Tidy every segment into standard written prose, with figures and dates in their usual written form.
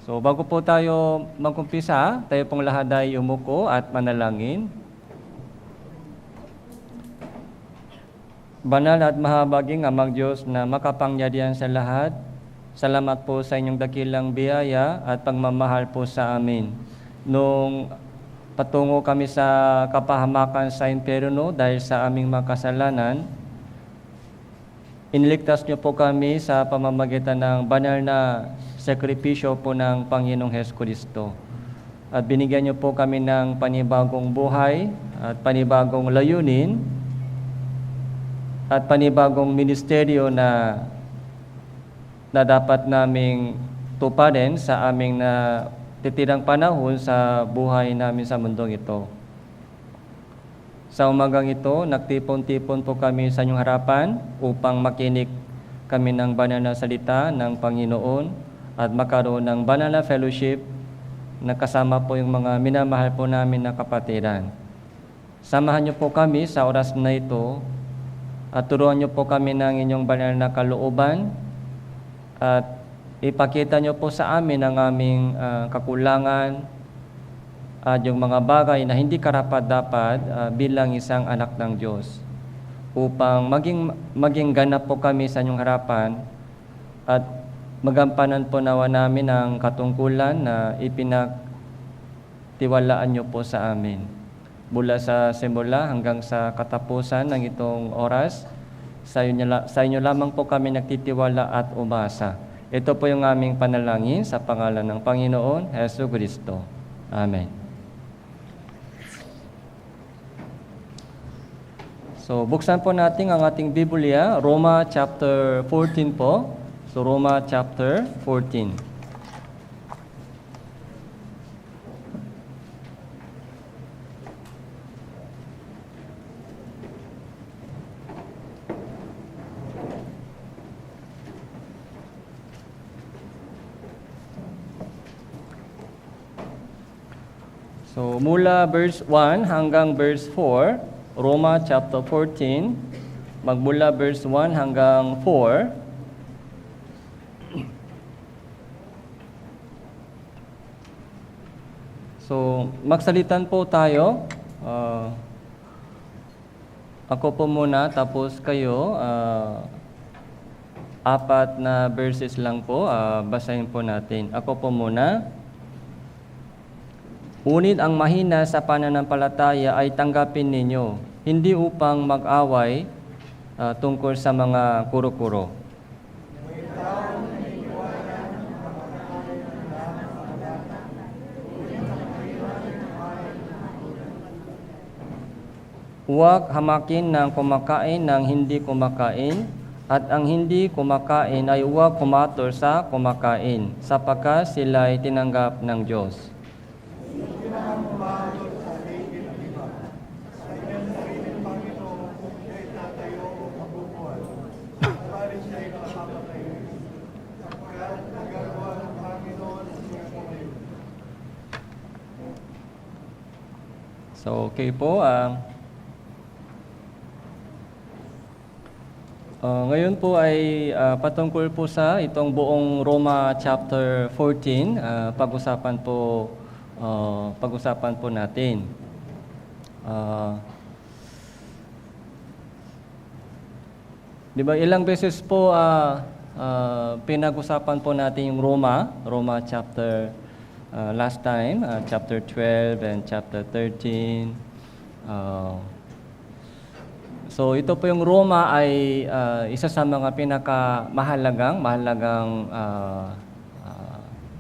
So bago po tayo mag-umpisa, tayo pong lahat ay umuko at manalangin. Banal at mahabaging Amang Diyos na makapangyarihan sa lahat, salamat po sa inyong dakilang biyaya at pagmamahal po sa amin. Nung patungo kami sa kapahamakan sa impyerno dahil sa aming mga kasalanan, iniligtas niyo po kami sa pamamagitan ng banal na sakripisyo po ng Panginoong Jesucristo. At binigyan niyo po kami ng panibagong buhay at panibagong layunin at panibagong ministeryo na dapat naming tuparin sa aming titirang panahon sa buhay namin sa mundong ito. Sa umagang ito, nagtipon-tipon po kami sa inyong harapan upang makinig kami ng banal na salita ng Panginoon at magkaroon ng banal na fellowship na kasama po yung mga minamahal po namin na kapatiran. Samahan niyo po kami sa oras na ito at turuan niyo po kami ng inyong banal na kalooban at ipakita niyo po sa amin ang aming kakulangan at yung mga bagay na hindi karapat-dapat bilang isang anak ng Diyos upang maging ganap po kami sa inyong harapan at magampanan po nawa namin ang katungkulan na ipinagtiwalaan niyo po sa amin. Mula sa simula hanggang sa katapusan ng itong oras, sa inyo lamang po kami nagtitiwala at umasa. Ito po yung aming panalangin sa pangalan ng Panginoon Jesucristo. Amen. So, buksan po natin ang ating Biblia, Roma chapter 14 po. So, Roma chapter 14. So, mula verse 1 hanggang verse 4, Roma chapter 14, magmula verse 1 hanggang 4, so, magsalitan po tayo. Ako po muna, tapos kayo. 4 na verses lang po, basahin po natin. Ako po muna. Ngunit ang mahina sa pananampalataya ay tanggapin ninyo, hindi upang mag-away tungkol sa mga kuro-kuro. Huwag hamakin ng kumakain ng hindi kumakain, at ang hindi kumakain ay huwag kumator sa kumakain, sapagkat sila ay tinanggap ng Diyos. So, okay po. Ngayon po ay patungkol po sa itong buong Roma chapter 14, pag-usapan po natin. Di ba ilang beses po pinag-usapan po natin yung Roma chapter last time, chapter 12 and chapter 13. So ito po yung Roma ay isa sa mga pinakamahalagang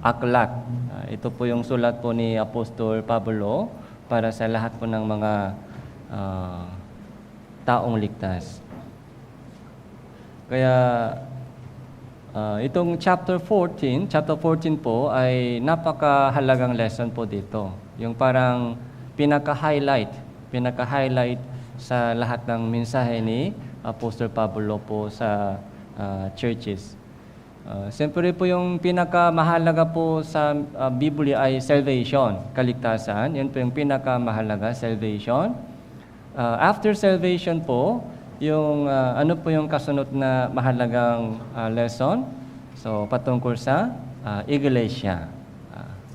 aklat. Ito po yung sulat po ni Apostol Pablo para sa lahat po ng mga taong ligtas. Kaya itong chapter 14 po ay napakahalagang lesson po dito. Yung parang pinaka-highlight sa lahat ng mensahe ni Apostol Pablo po sa churches. Siyempre po yung pinakamahalaga po sa Biblia ay salvation, kaligtasan. Yan po yung pinakamahalaga, salvation. After salvation po, yung ano po yung kasunod na mahalagang lesson? So patungkol sa iglesia.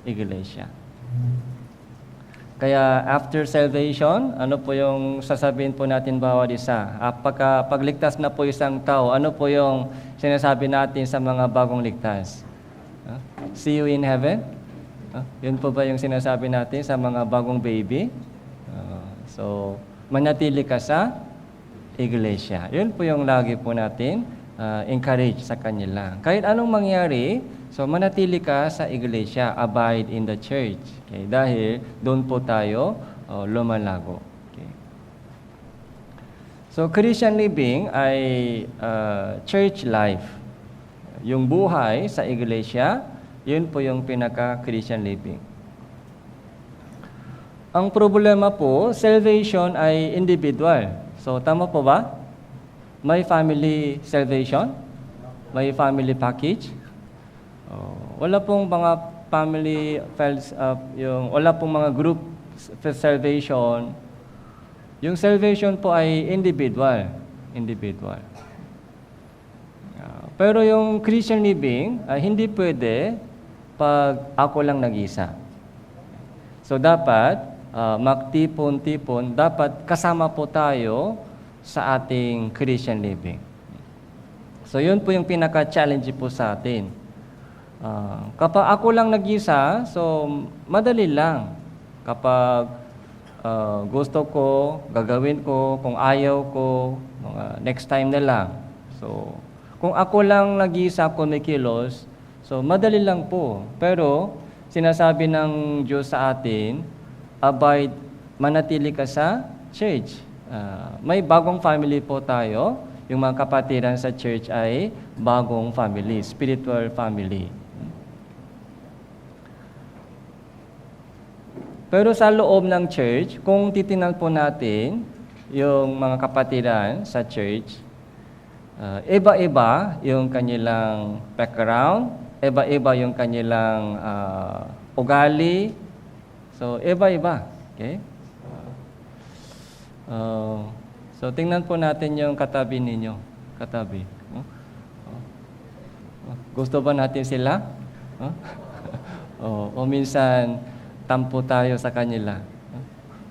iglesia. Kaya after salvation, ano po yung sasabihin po natin bawat isa? Pagligtas na po isang tao, ano po yung sinasabi natin sa mga bagong ligtas? See you in heaven? Yun po ba yung sinasabi natin sa mga bagong baby? So, manatili ka sa iglesia. Yun po yung lagi po natin encourage sa kanila. Kahit anong mangyari, so manatili ka sa iglesia, abide in the church. Okay? Dahil doon po tayo lumalago. Okay? So Christian living ay church life. Yung buhay sa iglesia, yun po yung pinaka-Christian living. Ang problema po, salvation ay individual. So tama po ba? May family salvation? May family package? Wala pong mga family wala pong mga group salvation. Yung salvation po ay individual. Pero yung Christian living ay hindi pwede pag ako lang nag-isa. So dapat magtipon-tipon, dapat kasama po tayo sa ating Christian living. So yun po yung pinaka-challenge po sa atin. Kapag ako lang nag-isa, so madali lang. Kapag gusto ko, gagawin ko, kung ayaw ko, next time na lang. So kung ako lang nag-isa, kumikilos, so madali lang po. Pero sinasabi ng Diyos sa atin, abide, manatili ka sa church. May bagong family po tayo. Yung mga kapatiran sa church ay bagong family, spiritual family. Pero sa loob ng church, kung titingnan po natin yung mga kapatiran sa church, iba-iba yung kanilang background, iba-iba yung kanilang ugali. So, iba-iba. Okay? So, tingnan po natin yung katabi ninyo. Katabi. Gusto ba natin sila? O minsan, tampo tayo sa kanila.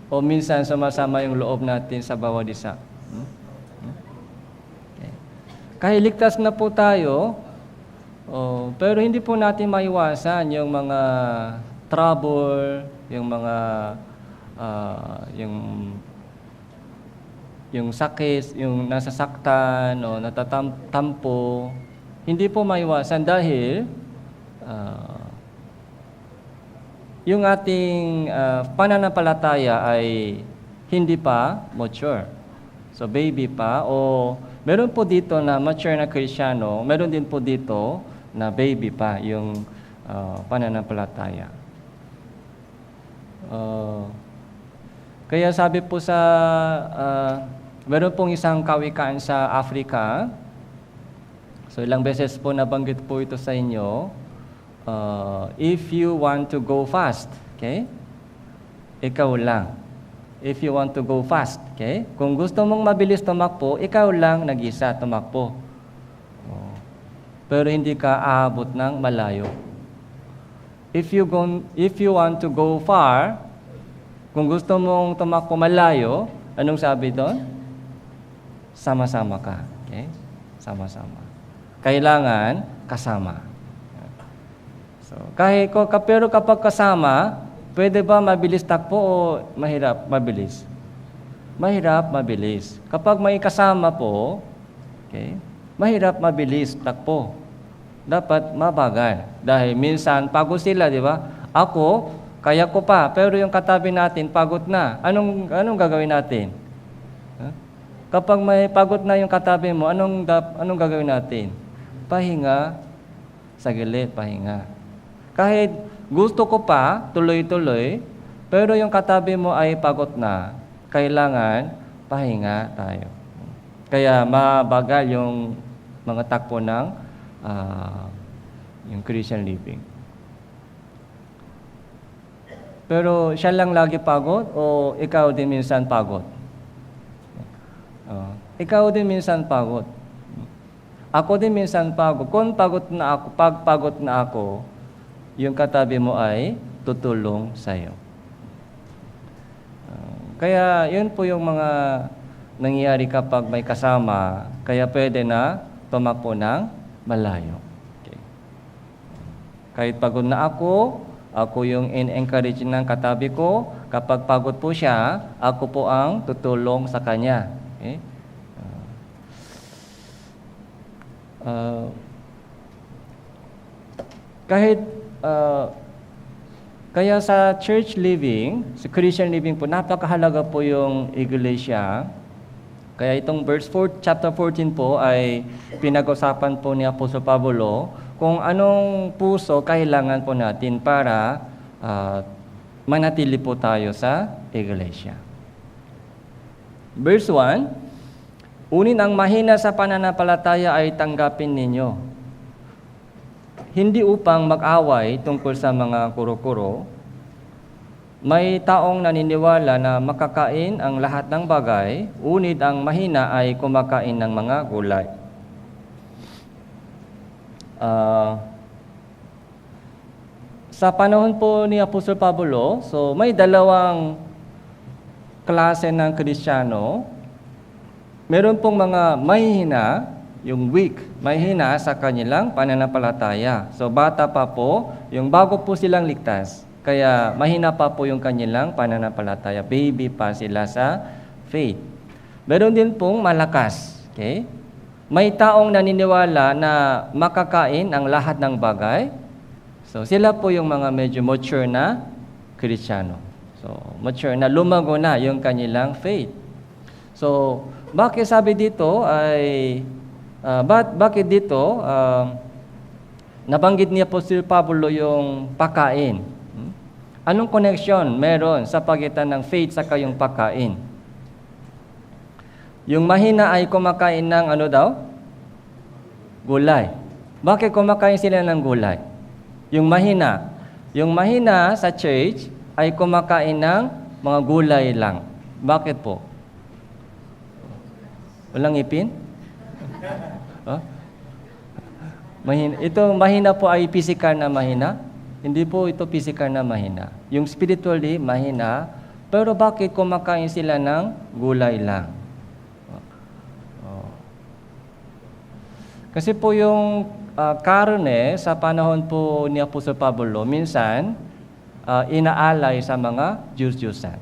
O minsan, sumasama yung loob natin sa bawat isa. Okay. Kahit ligtas na po tayo, pero hindi po natin maiwasan yung mga trouble, yung mga yung sakit, yung nasasaktan o natatampo, hindi po maiwasan dahil yung ating pananampalataya ay hindi pa mature. So baby pa, o meron po dito na mature na Kristiyano, meron din po dito na baby pa yung pananampalataya. Kaya sabi po sa meron pong isang kawikaan sa Africa. So ilang beses po nabanggit po ito sa inyo. If you want to go fast, okay? Ikaw lang. If you want to go fast, okay? Kung gusto mong mabilis tumakbo, ikaw lang nag-isa tumakbo. Pero hindi ka aabot ng malayo. If you want to go far, kung gusto mong tumakbo malayo, anong sabi doon? Sama-sama ka. Okay? Sama-sama. Kailangan kasama. So, pero kapag kasama, pwede ba mabilis takbo o mahirap mabilis? Mahirap mabilis. Kapag may kasama po, okay, mahirap mabilis takbo. Dapat mabagal. Dahil minsan pagod sila, di ba? Ako, kaya ko pa, pero yung katabi natin pagod na. Anong gagawin natin? Kapag may pagod na yung katabi mo, anong gagawin natin? Pahinga, saglit, pahinga. Kahit gusto ko pa, tuloy-tuloy, pero yung katabi mo ay pagod na, kailangan pahinga tayo. Kaya mabagal yung mga takbo ng yung Christian living. Pero siya lang lagi pagod o ikaw din minsan pagod? Ikaw din minsan pagod. Ako din minsan pagod. Kung pagod na ako, yung katabi mo ay tutulong sa'yo. Kaya yun po yung mga nangyayari kapag may kasama, kaya pwede na tumakbo ng malayo. Okay. Kahit pagod na ako yung in-encourage ng katabi ko. Kapag pagod po siya, ako po ang tutulong sa kanya. Okay? Kaya sa church living, sa Christian living po, napakahalaga po yung iglesia. Kaya itong chapter 14 po ay pinag-usapan po ni Apostol Pablo kung anong puso kailangan po natin para manatili po tayo sa iglesia. Verse 1, unin ang mahina sa pananampalataya ay tanggapin ninyo. Hindi upang mag-away tungkol sa mga kuro-kuro. May taong naniniwala na makakain ang lahat ng bagay, unid ang mahina ay kumakain ng mga gulay. Sa panahon po ni Apostol Pablo, so may dalawang klase ng Kristiyano. Meron pong mga mahihina, yung weak, mahihina sa kanilang pananampalataya. So bata pa po, yung bago po silang ligtas. Kaya mahina pa po yung kanilang pananampalataya. Baby pa sila sa faith. Meron din pong malakas. Okay? May taong naniniwala na makakain ang lahat ng bagay. So sila po yung mga medyo mature na Kristiyano. So mature na, lumago na yung kanilang faith. So bakit sabi dito ay bakit dito nabanggit ni Apostol Pablo yung pagkain? Anong connection meron sa pagitan ng faith sa yung pagkain? Yung mahina ay kumakain ng ano daw? Gulay. Bakit kumakain sila ng gulay? Yung mahina sa church ay kumakain ng mga gulay lang. Bakit po? Walang ipin? Huh? Mahina po ay physical na mahina? Hindi po ito physical na mahina. Yung spiritually, mahina. Pero bakit kumakain sila ng gulay lang? Kasi po yung karne sa panahon po ni Apostol Pablo, minsan inaalay sa mga Diyos-Diyusan.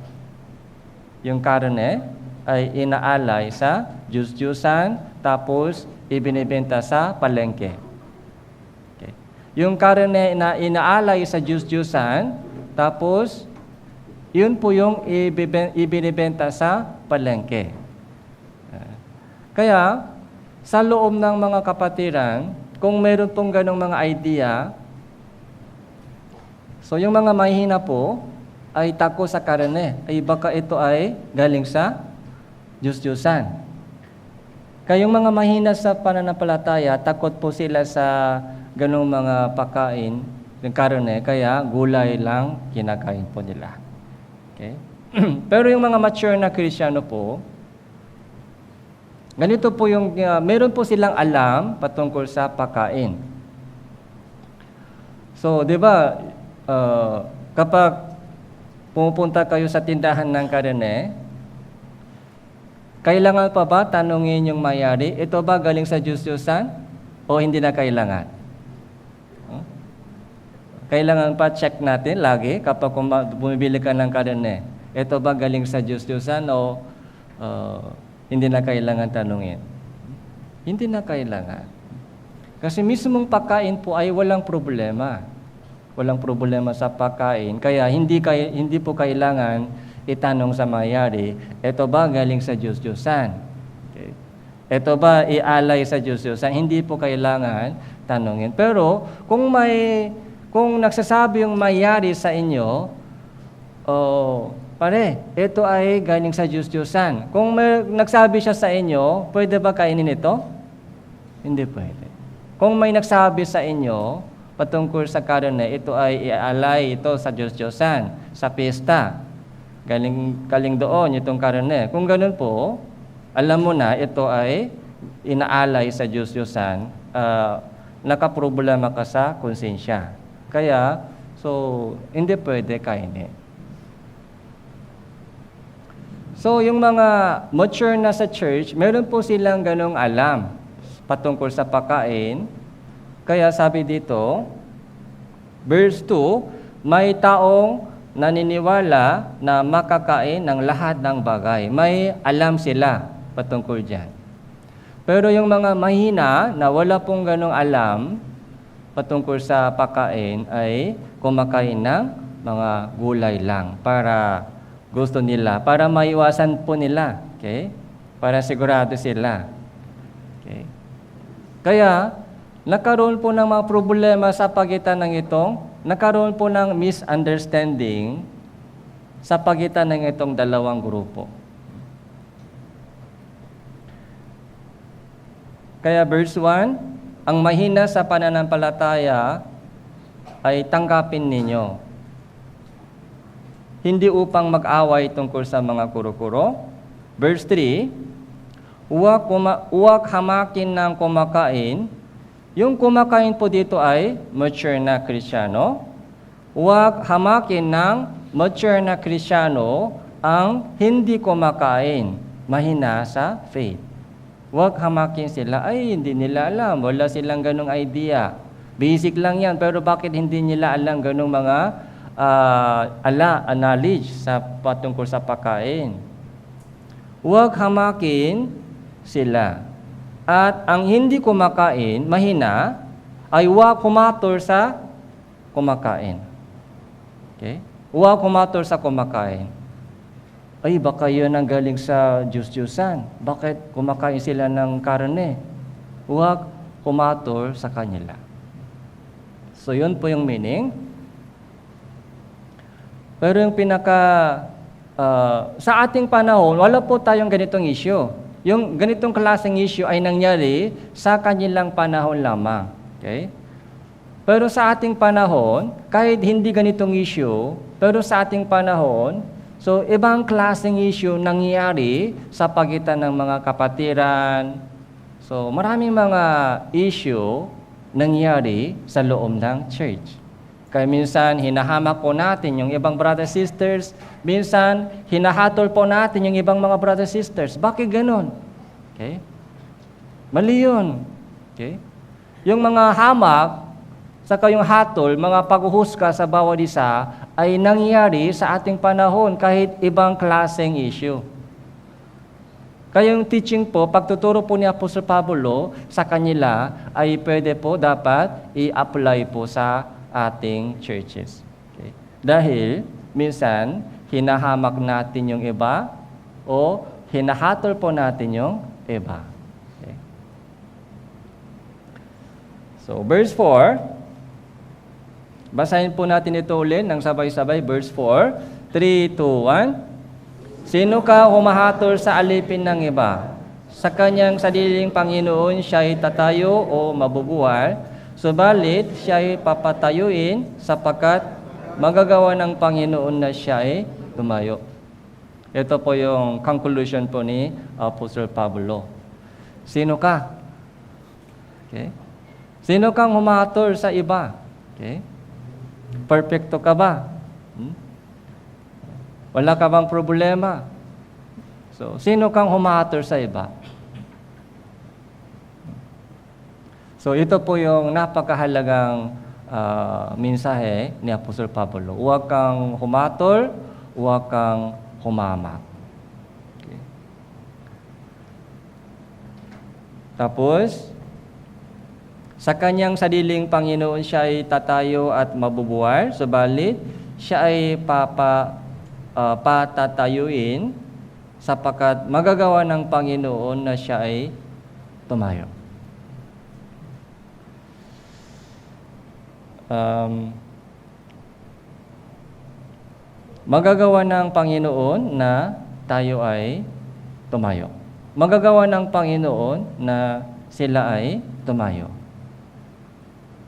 Yung karne ay inaalay sa Diyos-Diyusan, tapos ibinibenta sa palengke. Yung karne na inaalay sa Diyos-Diyusan, tapos yun po yung ibinibenta sa palengke. Kaya, sa loob ng mga kapatiran, kung meron pong ganong mga idea, so yung mga mahina po, ay tako sa karne, ay baka ito ay galing sa Diyos-Diyusan. Kaya yung mga mahina sa pananampalataya, takot po sila sa ganong mga pagkain ng karne, kaya gulay lang kinakain po nila. Okay? Pero yung mga mature na Kristiyano po, ganito po yung, meron po silang alam patungkol sa pagkain. So, di ba, kapag pumupunta kayo sa tindahan ng karne, kailangan pa ba tanungin yung mayari, ito ba galing sa Diyos-Diyusan o hindi na kailangan? Kailangan pa check natin lagi kapag bumibili ka ng karne. Ito ba galing sa Diyos-Diyusan o hindi na kailangan tanungin? Hindi na kailangan. Kasi mismong pagkain po ay walang problema. Walang problema sa pagkain. Kaya hindi po kailangan itanong sa mayari, ito ba galing sa Diyos-Diyusan? Okay. Ito ba ialay sa Diyos-Diyusan? Hindi po kailangan tanungin. Pero kung nagsasabi yung mayari sa inyo, pare, ito ay galing sa Diyos-Diyusan. Kung nagsabi siya sa inyo, pwede ba kainin ito? Hindi pwede. Kung may nagsabi sa inyo, patungkol sa karne, ito ay ialay ito sa Diyos-Diyusan, sa pista. Galing doon itong karne. Kung ganun po, alam mo na ito ay inaalay sa Diyos-Diyusan, nakaproblema ka sa konsensya. Kaya, hindi pwede kainin. So, yung mga mature na sa church, meron po silang ganong alam patungkol sa pagkain. Kaya sabi dito, verse 2, may taong naniniwala na makakain ng lahat ng bagay. May alam sila patungkol dyan. Pero yung mga mahina na wala pong ganong alam patungkol sa pagkain ay kumakain ng mga gulay lang para gusto nila, para maiwasan po nila. Okay? Para sigurado sila. Okay? Kaya, nagkaroon po ng mga problema sa pagitan ng nagkaroon po ng misunderstanding sa pagitan ng itong dalawang grupo. Kaya verse 1, ang mahina sa pananampalataya ay tanggapin ninyo. Hindi upang mag-away tungkol sa mga kuro-kuro. Verse 3, huwag hamakin ng kumakain. Yung kumakain po dito ay mature na Kristiyano. Huwag hamakin ng mature na Kristiyano ang hindi kumakain, mahina sa faith. Huwag hamakin sila, ay hindi nila alam, wala silang ganong idea. Basic lang yan, pero bakit hindi nila alam ganong mga knowledge sa patungkol sa pagkain? Huwag hamakin sila. At ang hindi kumakain, mahina, ay huwag kumator sa kumakain. Okay? Huwag kumator sa kumakain. Ay, baka yun ang galing sa Diyos-Diyosan. Bakit kumakain sila ng karne? Huwag kumator sa kanila. So, yun po yung meaning. Pero yung sa ating panahon, wala po tayong ganitong issue. Yung ganitong klaseng issue ay nangyari sa kanilang panahon lamang. Okay? Pero sa ating panahon, kahit hindi ganitong issue, pero sa ating panahon, so ibang klaseng issue nangyari sa pagitan ng mga kapatiran. So maraming mga issue nangyari sa loob ng church. Kaya minsan, hinahamak po natin yung ibang brothers sisters. Minsan, hinahatol po natin yung ibang mga brothers sisters. Bakit ganon? Okay? Mali yun. Okay? Yung mga hamak, saka yung hatol, mga paghuhusga sa bawat isa, ay nangyari sa ating panahon kahit ibang klaseng issue. Kaya yung teaching po, pagtuturo po ni Apostol Pablo sa kanila, ay pwede po dapat i-apply po sa ating churches. Okay? Dahil, minsan, hinahamak natin yung iba o hinahatol po natin yung iba. Okay? So, verse 4, basahin po natin ito ulit ng sabay-sabay. Verse 4, 3, 2, 1. Sino ka humahatol sa alipin ng iba? Sa kanyang sariling Panginoon siya'y tatayo o mabubuhay. Subalit, siya ay papatayuin sapagkat magagawa ng Panginoon na siya ay tumayo. Ito po yung conclusion po ni Apostle Pablo. Sino ka? Okay? Sino kang humahatol sa iba? Okay? Perfecto ka ba? Wala ka bang problema? So, sino kang humahatol sa iba? So, ito po yung napakahalagang mensahe ni Apostol Pablo. Huwag kang humatol, huwag kang humamak. Okay. Tapos, sa kanyang sariling Panginoon siya ay tatayo at mabubuhay, subalit siya ay patatayuin sapagkat magagawa ng Panginoon na siya ay tumayo. Magagawa ng Panginoon na tayo ay tumayo. Magagawa ng Panginoon na sila ay tumayo.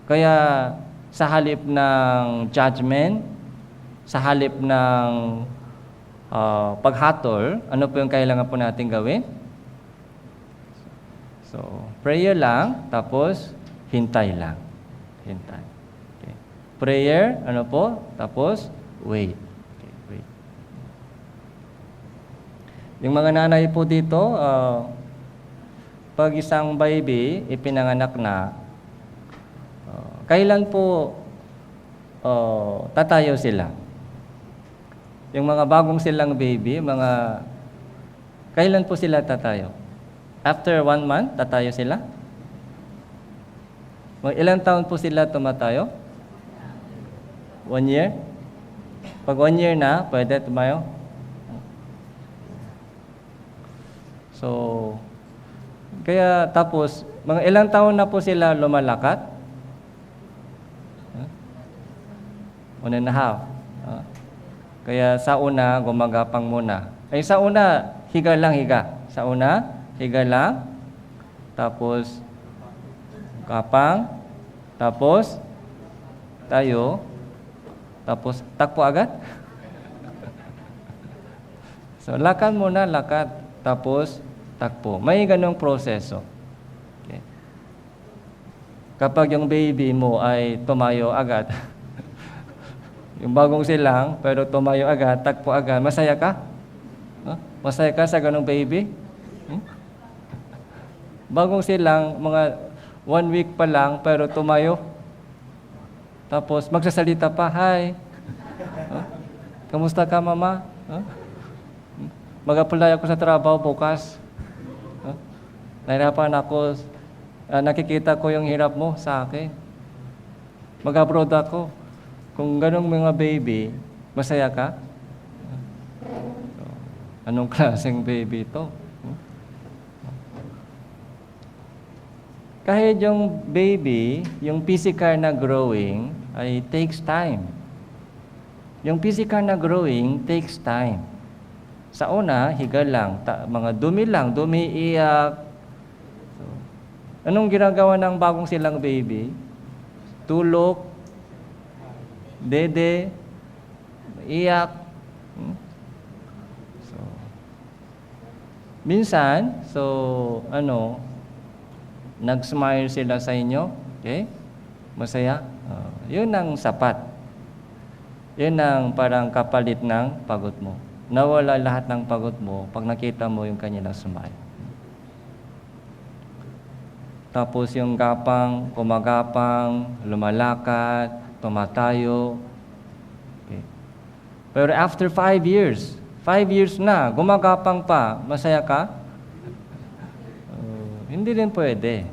Kaya sa halip ng judgment, sa halip ng paghatol, ano po yung kailangan po natin gawin? So, prayer lang, tapos hintay lang. Hintay. Okay. prayer, ano po? Tapos, wait. Okay, wait. Yung mga nanay po dito, pag isang baby ipinanganak na, kailan po tatayo sila? Yung mga bagong silang baby, kailan po sila tatayo? After 1 month, tatayo sila? Ilang taon po sila tumatayo? 1 year? Pag 1 year na, pwede tumayo? So, kaya tapos, mga ilang taon na po sila lumalakad? 1.5. Kaya sa una, gumagapang muna. Ay sa una, higa lang, higa. Sa una, higa lang. Tapos, gapang. Tapos, tayo. Tapos, takpo agad. So, lakad muna, lakad. Tapos, takpo. May ganong proseso. Okay. Kapag yung baby mo ay tumayo agad, yung bagong silang, pero tumayo agad, takpo agad, masaya ka? Huh? Masaya ka sa ganong baby? Bagong silang, mga 1 week pa lang, pero tumayo. Tapos, magsasalita pa, hi. Huh? Kamusta ka, mama? Huh? Mag-apply ako sa trabaho bukas. Huh? Nahirapan ako. Nakikita ko yung hirap mo sa akin. Mag-abroad ako. Kung ganong mga baby, masaya ka? Anong klaseng baby ito? Kahit yung baby, yung physical na growing, ay takes time. Yung physical na growing takes time. Sa una, higa lang, mga dumi lang, iyak. So, anong ginagawa ng bagong silang baby? Tulog, dede, iyak. So, minsan, nag-smile sila sa inyo, okay? Masaya. Yun ang sapat. Yun ang parang kapalit ng pagod mo. Nawala lahat ng pagod mo pag nakita mo yung kanilang smile. Tapos yung gapang, kumagapang, lumalakad, tumatayo. Okay. Pero after 5 years, 5 years na, gumagapang pa, masaya ka? Hindi rin pwede.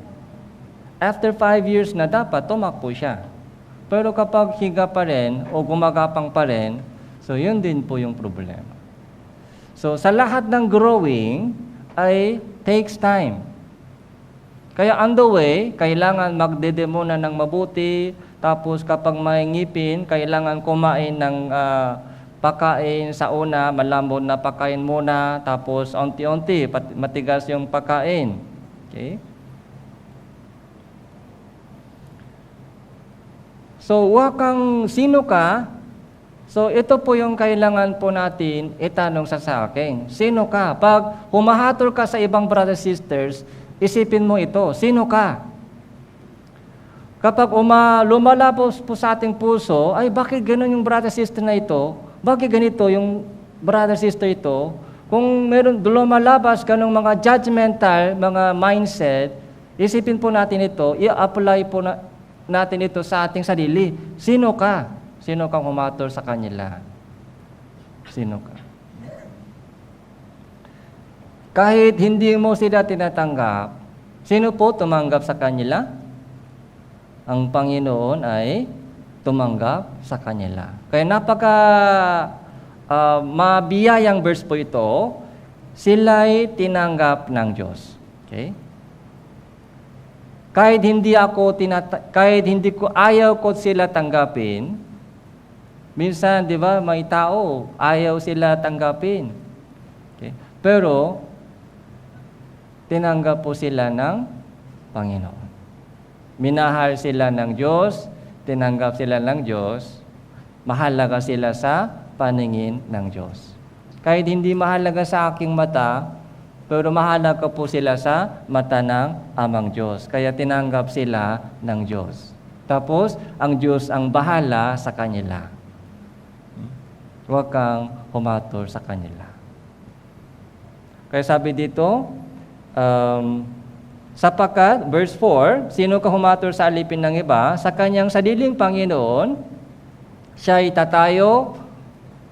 After 5 years na, dapat tumakbo siya. Pero kapag higa pa rin o gumagapang pa rin, so yun din po yung problema. So sa lahat ng growing ay takes time. Kaya on the way, kailangan magdede muna ng mabuti. Tapos kapag may ngipin, kailangan kumain ng pagkain sa una, malambot na pagkain muna. Tapos unti-unti, matigas yung pagkain. Okay? So, sino ka? So, ito po yung kailangan po natin itanong sa akin. Sino ka? Pag humahatol ka sa ibang brothers sisters, isipin mo ito. Sino ka? Kapag lumalabos po sa ating puso, ay bakit ganun yung brother sister na ito? Bakit ganito yung brother sister ito? Kung meron lumalabas ganung mga judgmental, mga mindset, isipin po natin ito, i-apply po natin ito sa ating sarili. Sino ka? Sino kang humatol sa kanila? Sino ka? Kahit hindi mo sila tinatanggap, sino po tumanggap sa kanila? Ang Panginoon ay tumanggap sa kanila. Kaya mabiyayang verse po ito, sila'y tinanggap ng Diyos. Okay? Kahit hindi ko ayaw ko sila tanggapin, minsan, di ba, may tao, ayaw sila tanggapin. Okay? Pero, tinanggap po sila ng Panginoon. Minahal sila ng Diyos, tinanggap sila ng Diyos, mahalaga sila sa paningin ng Diyos. Kahit hindi mahalaga sa aking mata, pero mahalaga po sila sa mata ng Amang Diyos. Kaya tinanggap sila ng Diyos. Tapos, ang Diyos ang bahala sa kanila. Huwag kang humator sa kanila. Kaya sabi dito, sapagkat, verse 4, sino ka humator sa alipin ng iba, sa kanyang sariling Panginoon, siya'y tatayo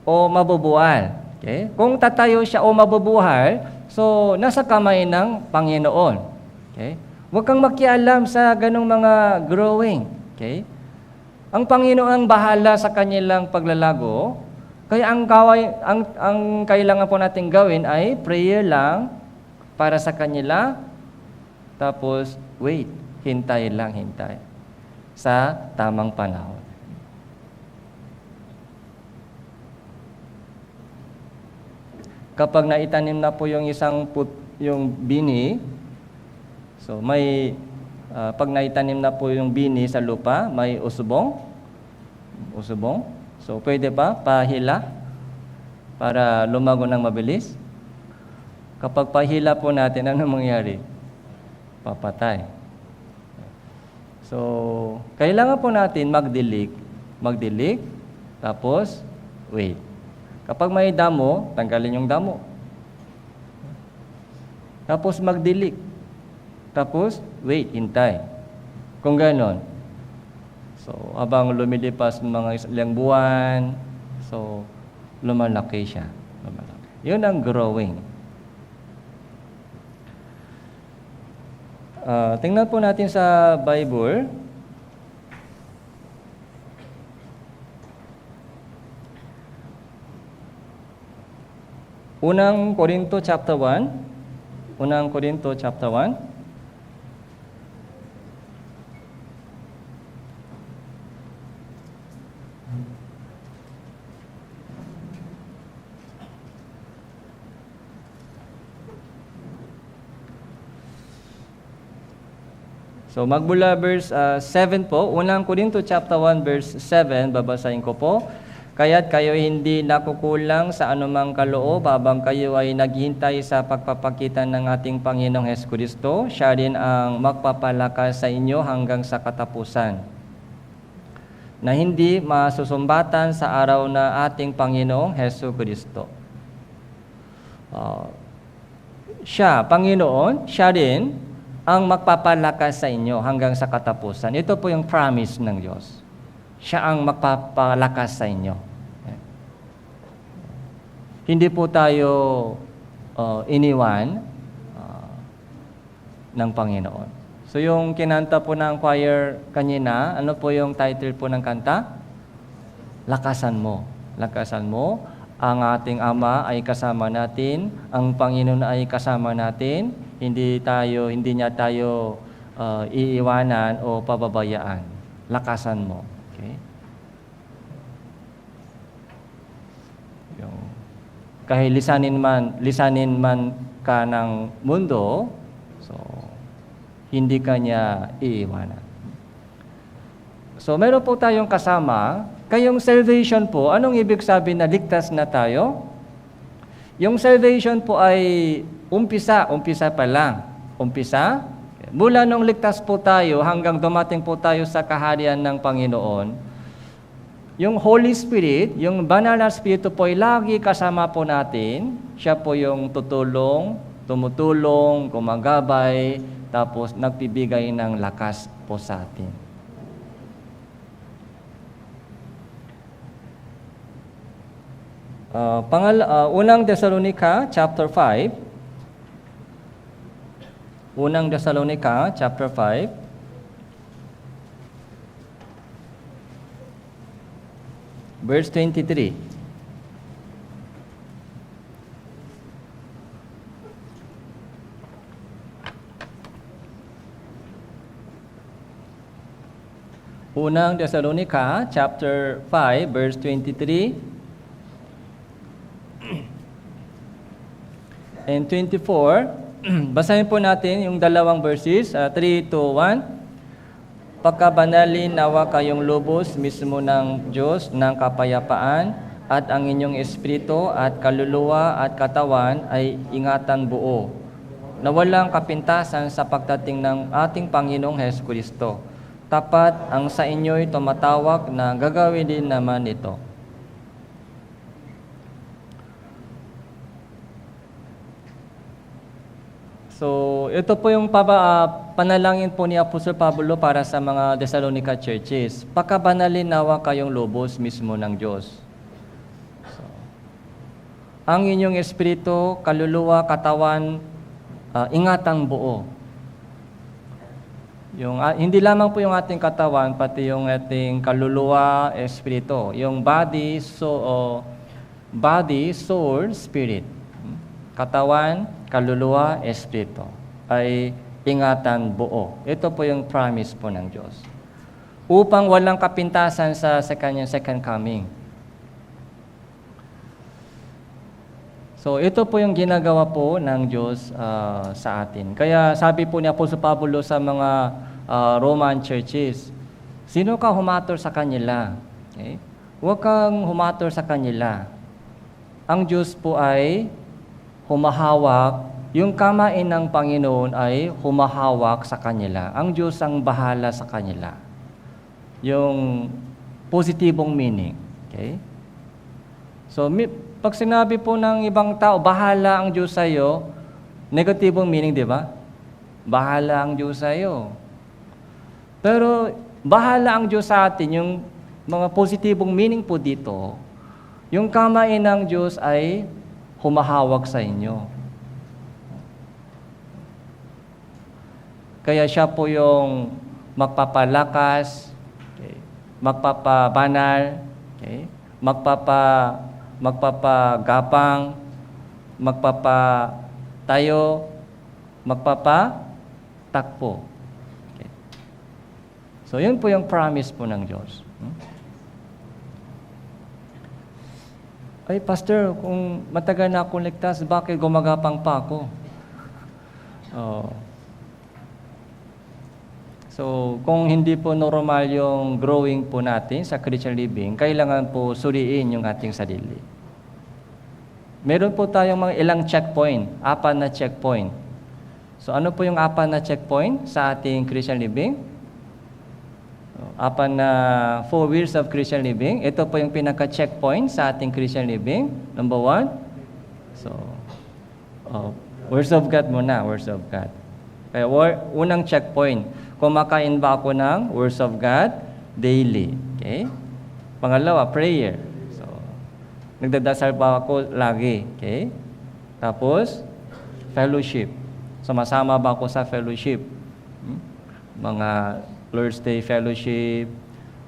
o mabubuhay. Okay? Kung tatayo siya o mabubuhay, so nasa kamay ng Panginoon. Okay? Huwag kang makialam sa ganong mga growing. Okay? Ang Panginoon ang bahala sa kanilang paglalago. Kaya ang kailangan po nating gawin ay prayer lang para sa kanila. Tapos, wait. Hintay lang, hintay. Sa tamang panahon. Kapag naitanim na po yung yung bini, so may pag naitanim na po yung bini sa lupa, may usbong. So pwede ba pahila para lumago ng mabilis? Kapag pahila po natin, ano mangyari? Papatay. So kailangan po natin magdilig, tapos wait. Kapag may damo, tanggalin yung damo. Tapos magdilig. Tapos, wait, hintay. Kung ganon. So, habang lumilipas ng mga ilang buwan, so, lumalaki siya. Yun ang growing. Tingnan po natin sa Bible. Unang Korinto chapter 1. Unang Korinto chapter 1. So magmula verse 7 po, Unang Korinto chapter 1 verse 7, babasahin ko po. Kaya't kayo hindi nakukulang sa anumang kaloob habang kayo ay naghihintay sa pagpapakita ng ating Panginoong Hesukristo. Siya rin ang magpapalakas sa inyo hanggang sa katapusan, na hindi masusumbatan sa araw na ating Panginoong Hesukristo. Siya, Panginoon, siya rin ang magpapalakas sa inyo hanggang sa katapusan. Ito po yung promise ng Diyos. Siya ang magpapalakas sa inyo. Hindi po tayo iniwan ng Panginoon. So yung kinanta po ng choir kanina, ano po yung title po ng kanta? Lakasan mo. Lakasan mo. Ang ating Ama ay kasama natin. Ang Panginoon ay kasama natin. Hindi niya tayo iiwanan o pababayaan. Lakasan mo. Okay? Kahit lisanin man ka ng mundo, so hindi ka niya iiwanan. So meron po tayong kasama. Kayong salvation po, anong ibig sabihin na ligtas na tayo? Yung salvation po ay umpisa pa lang. Umpisa. Mula nung ligtas po tayo hanggang dumating po tayo sa kaharian ng Panginoon, yung Holy Spirit, yung Banal na Espiritu po ay lagi kasama po natin. Siya po yung tumutulong, gumagabay, tapos nagbibigay ng lakas po sa atin. Unang Thessalonica chapter 5. Unang Thessalonica chapter 5. Verse 23. Unang Thessalonica chapter 5 verse 23 and 24. Basahin po natin yung dalawang verses, 3 to 1. Pagkabanalin nawa kayong lubos mismo ng Diyos ng kapayapaan, at ang inyong espiritu at kaluluwa at katawan ay ingatan buo, na walang kapintasan sa pagdating ng ating Panginoong Hesukristo. tapat ang sa inyo'y tumatawag na gagawin din naman ito. So, ito po yung panalangin po ni Apostol Pablo para sa mga Thessalonica churches. Pagkabanalin nawa kayong lubos mismo ng Diyos. So, ang inyong espiritu, kaluluwa, katawan, ingatan buo. Hindi lamang po yung ating katawan, pati yung ating kaluluwa, espiritu. Yung body, soul, spirit. Katawan, kaluluwa, espiritu ay ingatan buo. Ito po yung promise po ng Diyos. Upang walang kapintasan sa kanyang second coming. So ito po yung ginagawa po ng Diyos sa atin. Kaya sabi po ni Apostol Pablo sa mga Roman churches, sino ka humator sa kanila? Okay? Huwag kang humator sa kanila. Ang Diyos po ay humahawak, yung kamay ng Panginoon ay humahawak sa kanila. Ang Diyos ang bahala sa kanila. Yung positibong meaning. Okay? So, pag sinabi po ng ibang tao, bahala ang Diyos sa iyo, negatibong meaning, di ba? Bahala ang Diyos sa iyo. Pero, bahala ang Diyos sa atin, yung mga positibong meaning po dito, yung kamay ng Diyos ay humahawak sa inyo. Kaya siya po yung magpapalakas, okay, magpapabanal, okay, magpapagapang, magpapatayo, magpapatakpo. Okay. So yun po yung promise po ng Diyos. Ay, Pastor, kung matagal na akong ligtas, bakit gumagapang pa ako? So, kung hindi po normal yung growing po natin sa Christian living, kailangan po suriin yung ating sarili. Meron po tayong mga ilang checkpoint, 4 na checkpoint. So, ano po yung 4 na checkpoint sa ating Christian living? 4 na 4 years of Christian living. Ito po yung pinaka-checkpoint sa ating Christian living. Number 1. So, words of God muna, words of God. Kaya unang checkpoint, kumakain ba ako ng words of God daily? Okay? Pangalawa, prayer. So, nagdadasal ba ako lagi? Okay? Tapos, fellowship. Sumasama ba ako sa fellowship? Mga Lord's Day Fellowship,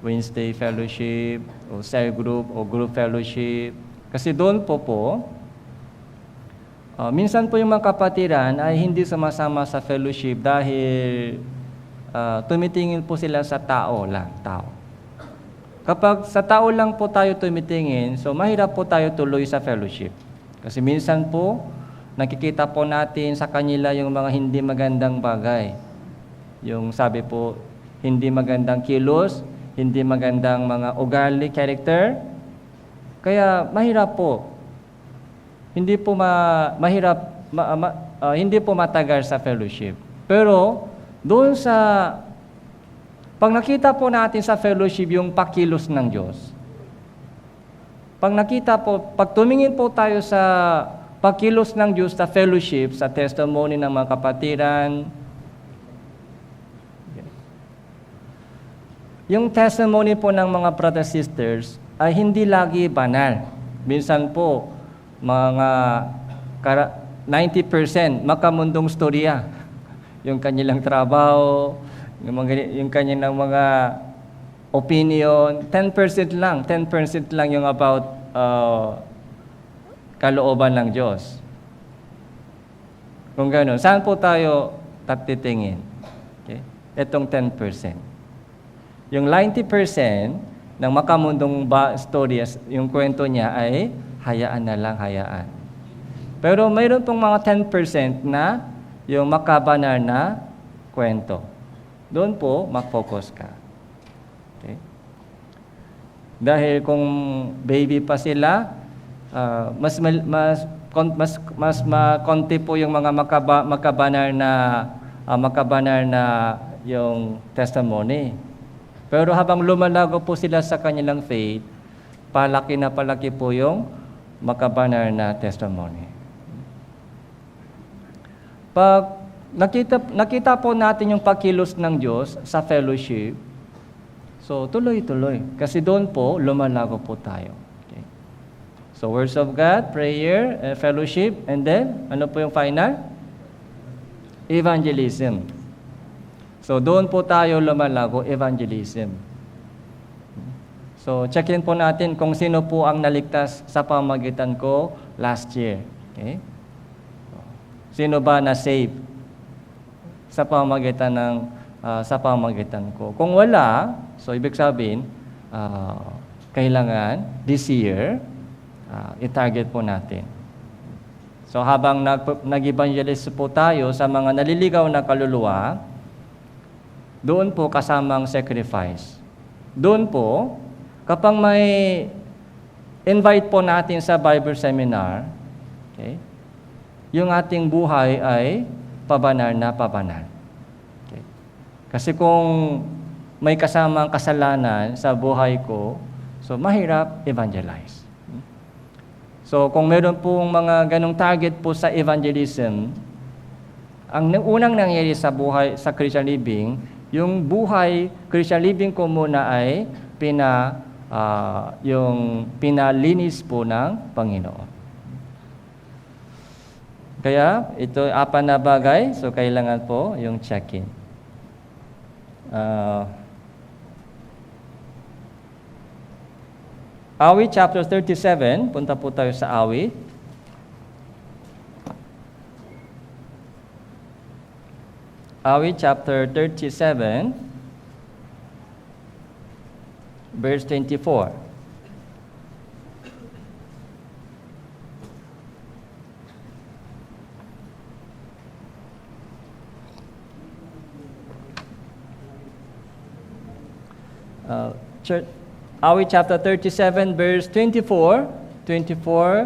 Wednesday Fellowship, o cell group, o group fellowship. Kasi doon po, minsan po yung mga kapatiran ay hindi sumasama sa fellowship dahil tumitingin po sila sa tao lang, tao. Kapag sa tao lang po tayo tumitingin, so mahirap po tayo tuloy sa fellowship. Kasi minsan po, nakikita po natin sa kanila yung mga hindi magandang bagay. Yung sabi po, hindi magandang kilos, hindi magandang mga ugali, character. Kaya mahirap po. Hindi po hindi po matagal sa fellowship. Pero doon sa pag nakita po natin sa fellowship yung pakilos ng Diyos. Pag tumingin po tayo sa pakilos ng Diyos sa fellowship, sa testimony ng mga kapatiran, yung testimony po ng mga brothers and sisters ay hindi lagi banal. Minsan po, mga 90% makamundong storya. Yung kanilang trabaho, yung kanilang mga opinion, 10% lang yung about kalooban ng Diyos. Kung gano'n, saan po tayo tatitingin? Okay? Itong 10%. Yung 90% ng makamundong stories, yung kwento niya ay hayaan na lang, hayaan. Pero mayroon pong mga 10% na yung makabanal na kwento. Doon po, mag-focus ka. Okay? Dahil kung baby pa sila, mas konti po yung mga makabanal na yung testimony. Pero habang lumalago po sila sa kanilang faith, palaki na palaki po yung makabanal na testimony. Pag nakita po natin yung pagkilos ng Diyos sa fellowship, so tuloy-tuloy. Kasi doon po, lumalago po tayo. Okay. So words of God, prayer, fellowship, and then, ano po yung final? Evangelism. So doon po tayo lumalago, evangelism. So checkin po natin kung sino po ang naligtas sa pamamagitan ko last year. Okay? Sino ba na save sa pamamagitan ko? Kung wala, so ibig sabihin, kailangan this year, i-target po natin. So habang nag-evangelize po tayo sa mga naliligaw na kaluluwa, doon po kasamang sacrifice. Doon po, kapag may invite po natin sa Bible seminar, okay, yung ating buhay ay pabanal na pabanal. Okay. Kasi kung may kasamang kasalanan sa buhay ko, so mahirap evangelize. So kung meron pong mga ganong target po sa evangelism, ang unang nangyari sa buhay sa Christian living, yung buhay Christian living ko muna ay yung pinalinis po ng Panginoon. Kaya ito apat na bagay, so kailangan po yung check-in. Awit chapter 37, punta po tayo sa Awit. Awit chapter 37, verse 24. Awit chapter 37, verse 24, 24,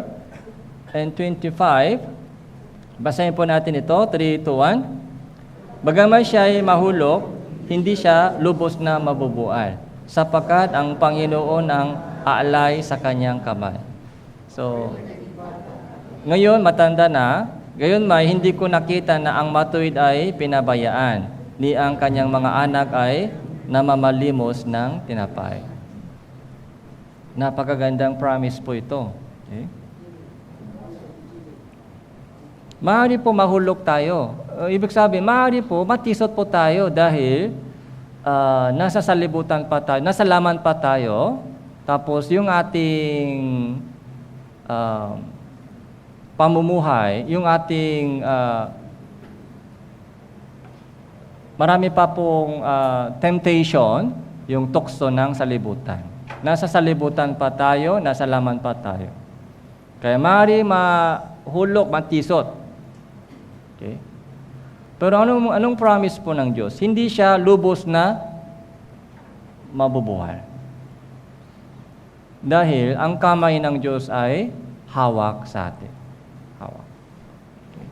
and 25. Basahin po natin ito, 3, 2, 1. Bagaman siya ay mahulog, hindi siya lubos na mabubual, sapagkat ang Panginoon ang aalay sa kanyang kamay. So, ngayon matanda na, gayon may hindi ko nakita na ang matuwid ay pinabayaan, ni ang kanyang mga anak ay namamalimos ng tinapay. Napakagandang promise po ito. Okay? Maaari po mahulog tayo. Ibig sabihin, maaari po matisot po tayo dahil nasa salibutan pa tayo, nasa laman pa tayo, tapos yung ating pamumuhay, yung ating marami pa pong temptation, yung tukso ng salibutan. Nasa salibutan pa tayo, nasa laman pa tayo. Kaya maaari mahulog, matisot. Okay? Pero anong promise po ng Diyos? Hindi siya lubos na mabubuhay. Dahil ang kamay ng Diyos ay hawak sa atin. Hawak. Okay.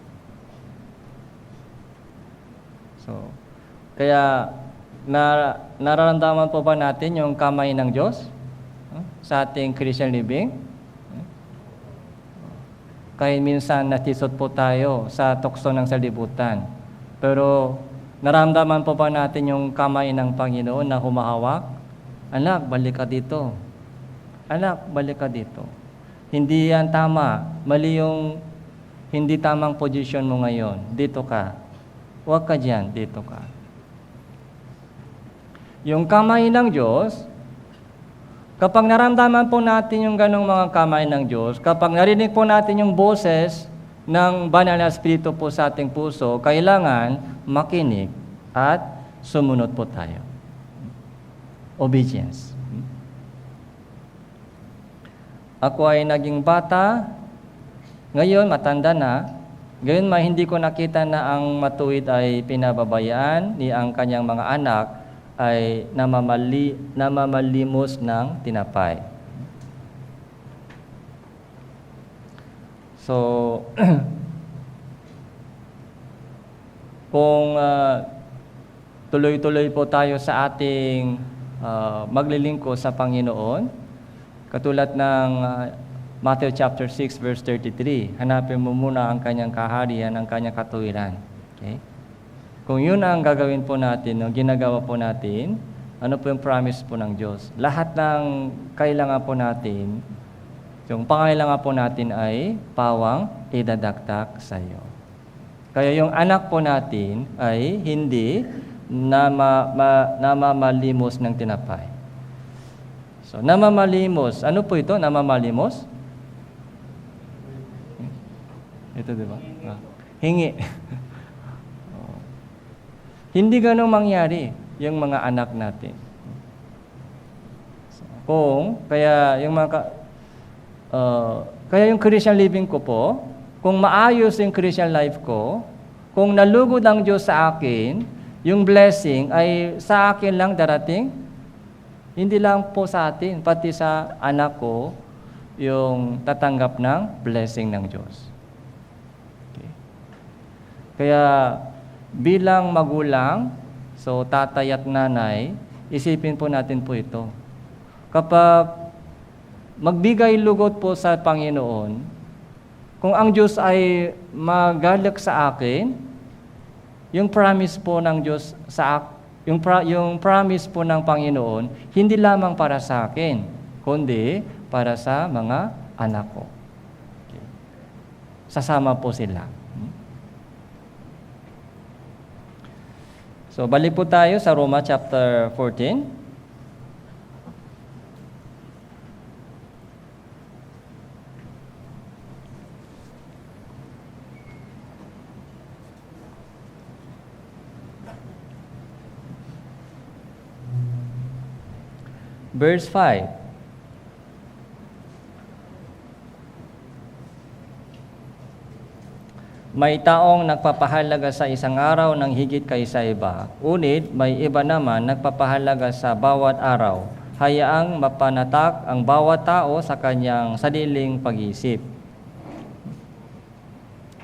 So, kaya nararamdaman po ba natin yung kamay ng Diyos sa ating Christian living? Kahit minsan natisot po tayo sa tukso ng salibutan. Pero naramdaman po ba natin yung kamay ng Panginoon na humahawak? Anak, balik ka dito. Anak, balik ka dito. Hindi yan tama. Mali yung hindi tamang position mo ngayon. Dito ka. Huwag ka dyan. Dito ka. Yung kamay ng Diyos, kapag naramdaman po natin yung ganong mga kamay ng Diyos, kapag narinig po natin yung boses ng banal na Espiritu po sa ating puso, kailangan makinig at sumunod po tayo. Obedience. Ako ay naging bata, ngayon matanda na, gayon hindi ko nakita na ang matuwid ay pinababayaan, ni ang kanyang mga anak ay namamalimos ng tinapay. So, kung tuloy-tuloy po tayo sa ating maglilingkod sa Panginoon. Katulad ng Matthew chapter 6 verse 33, hanapin mo muna ang kanyang kaharian, ang kanyang katuwiran. Okay? Kung yun ang gagawin po natin, ang ginagawa po natin, ano po yung promise po ng Diyos? Lahat ng kailangan po natin, yung pangailangan po natin ay pawang idadagdag sa iyo. Kaya yung anak po natin ay hindi namamalimos ng tinapay. So, namamalimos. Ano po ito? Namamalimos? Ito, di ba? Hingi. Hindi ganun mangyari yung mga anak natin. Kaya yung Christian living ko po, kung maayos yung Christian life ko, kung nalugod ang Diyos sa akin, yung blessing ay sa akin lang darating, hindi lang po sa atin, pati sa anak ko, yung tatanggap ng blessing ng Diyos. Okay. Kaya bilang magulang, so tatay at nanay, isipin po natin po ito. Kapag magbigay lugod po sa Panginoon, kung ang Diyos ay magalak sa akin, yung promise po ng Diyos yung promise po ng Panginoon, hindi lamang para sa akin, kundi para sa mga anak ko. Okay. Sasama po sila. So, balik po tayo sa Roma chapter 14. Verse 5. May taong nagpapahalaga sa isang araw ng higit kaysa iba, ngunit may iba naman nagpapahalaga sa bawat araw. Hayaang mapanatak ang bawat tao sa kanyang sariling pag-iisip.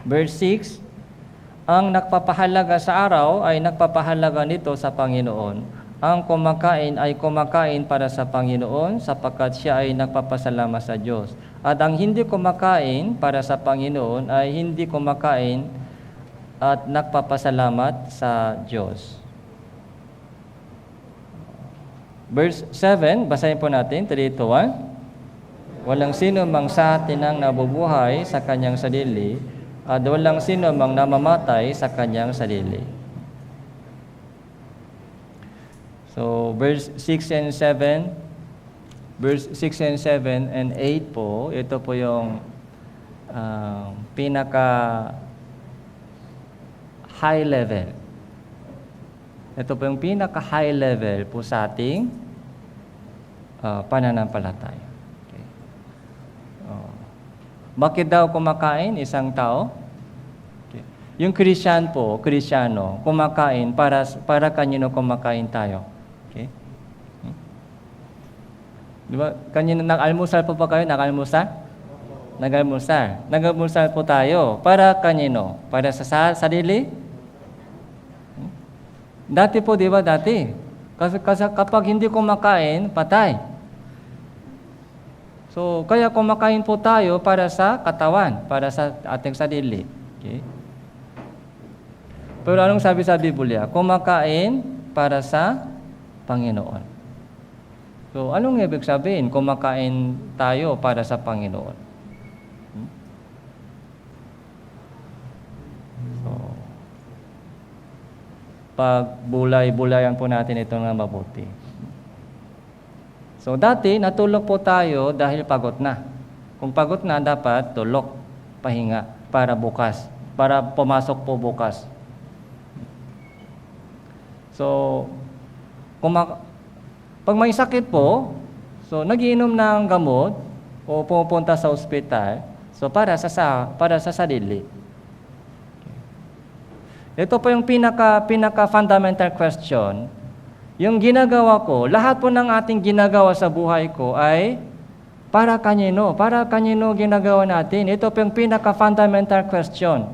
Verse 6, ang nagpapahalaga sa araw ay nagpapahalaga nito sa Panginoon. Ang kumakain ay kumakain para sa Panginoon sapagkat siya ay nagpapasalamat sa Diyos. At ang hindi kumakain para sa Panginoon ay hindi kumakain at nagpapasalamat sa Diyos. Verse 7, basahin po natin, 3 to 1. Walang sino mang sa atin ang nabubuhay sa kanyang sarili at walang sino mang namamatay sa kanyang sarili. So, verse 6 and 7, verse 6 and 7 and 8 po, ito po yung pinaka high level. Ito po yung pinaka high level po sa ating pananampalataya. Okay. Bakit daw kumakain isang tao? Okay. Yung Kristyano, kumakain para kanino kumakain tayo? Okay. Di ba? Kanina nag-almusal po ba kayo? Nag-almusal? Nag-almusal. Nag-almusal po tayo. Para kanino? Para sa sarili? Dati po, di ba? Dati. Kasi kapag hindi kumakain, patay. So, kaya kumakain po tayo para sa katawan, para sa ating sarili. Okay? Pero anong sabi sa Biblia? Kumakain para sa Panginoon. So, anong ibig sabihin? Kumakain tayo para sa Panginoon. So, pag bulay-bulayan po natin ito ng mabuti. So, dati, natulog po tayo dahil pagod na. Kung pagod na, dapat tulog, pahinga, para bukas, para pumasok po bukas. So, pag may sakit po, so nagiinom ng gamot o pupunta sa ospital, so para sa sarili. Ito po yung pinaka fundamental question. Yung ginagawa ko, lahat po ng ating ginagawa sa buhay ko ay para kanino? Para kanino ginagawa natin? Ito po yung pinaka fundamental question.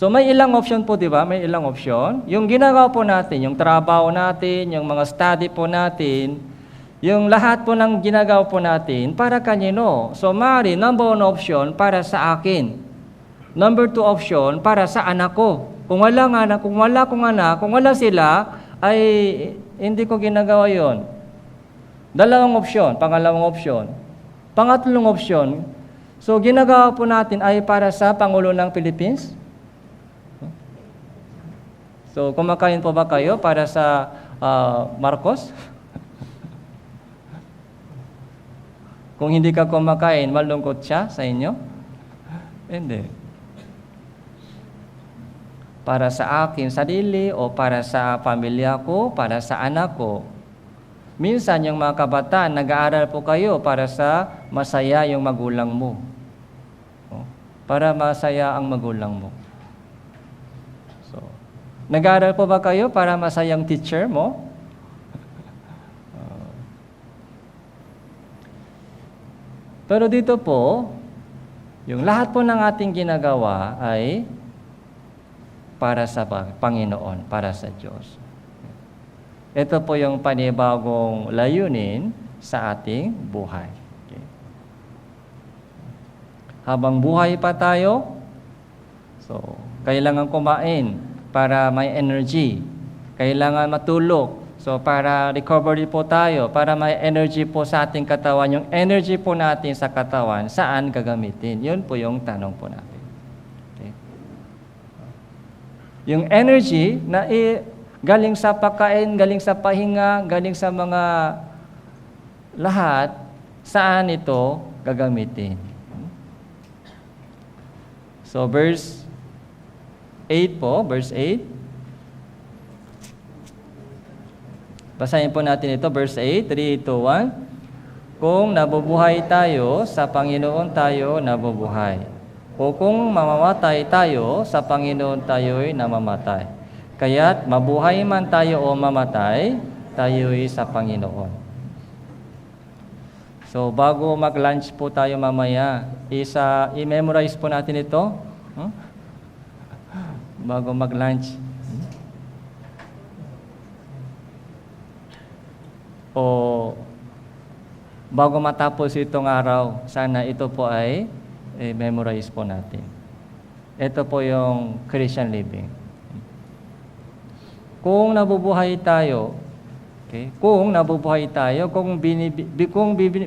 So may ilang option po, di ba? May ilang option. Yung ginagawa po natin, yung trabaho natin, yung mga study po natin, yung lahat po ng ginagawa po natin, para kanino? So mari, number 1 option, para sa akin. Number 2 option, para sa anak ko. Kung wala anak, kung wala sila, ay hindi ko ginagawa yon. Dalawang option, pangalawang option. Pangatlong option, so ginagawa po natin ay para sa Pangulo ng Philippines. So kumakain po ba kayo para sa Marcos? Kung hindi ka kumakain, malungkot siya sa inyo? Hindi. Para sa akin sarili o para sa pamilya ko, para sa anak ko. Minsan yung mga kabataan, nag-aaral po kayo para sa masaya yung magulang mo. Para masaya ang magulang mo. So, nag-aaral po ba kayo para masayang teacher mo? Pero dito po, yung lahat po ng ating ginagawa ay para sa Panginoon, para sa Diyos. Ito po yung panibagong layunin sa ating buhay. Okay. Habang buhay pa tayo, so kailangan kumain para may energy. Kailangan matulog. So para recovery po tayo, para may energy po sa ating katawan. Yung energy po natin sa katawan, saan gagamitin? Yun po yung tanong po natin. Okay. Yung energy na galing sa pagkain, galing sa pahinga, galing sa mga lahat, saan ito gagamitin? So verse 8 po, verse 8. Basahin po natin ito, verse 8, 3, 2, 1. Kung nabubuhay tayo, sa Panginoon tayo nabubuhay. O kung mamamatay tayo, sa Panginoon tayo'y namamatay. Kaya't mabuhay man tayo o mamatay, tayo'y sa Panginoon. So bago mag-lunch po tayo mamaya, i-memorize po natin ito. Bago mag-lunch. O bago matapos itong araw, sana ito po ay memorize po natin. Ito po yung Christian living. Kung nabubuhay tayo, okay? Kung nabubuhay tayo, kung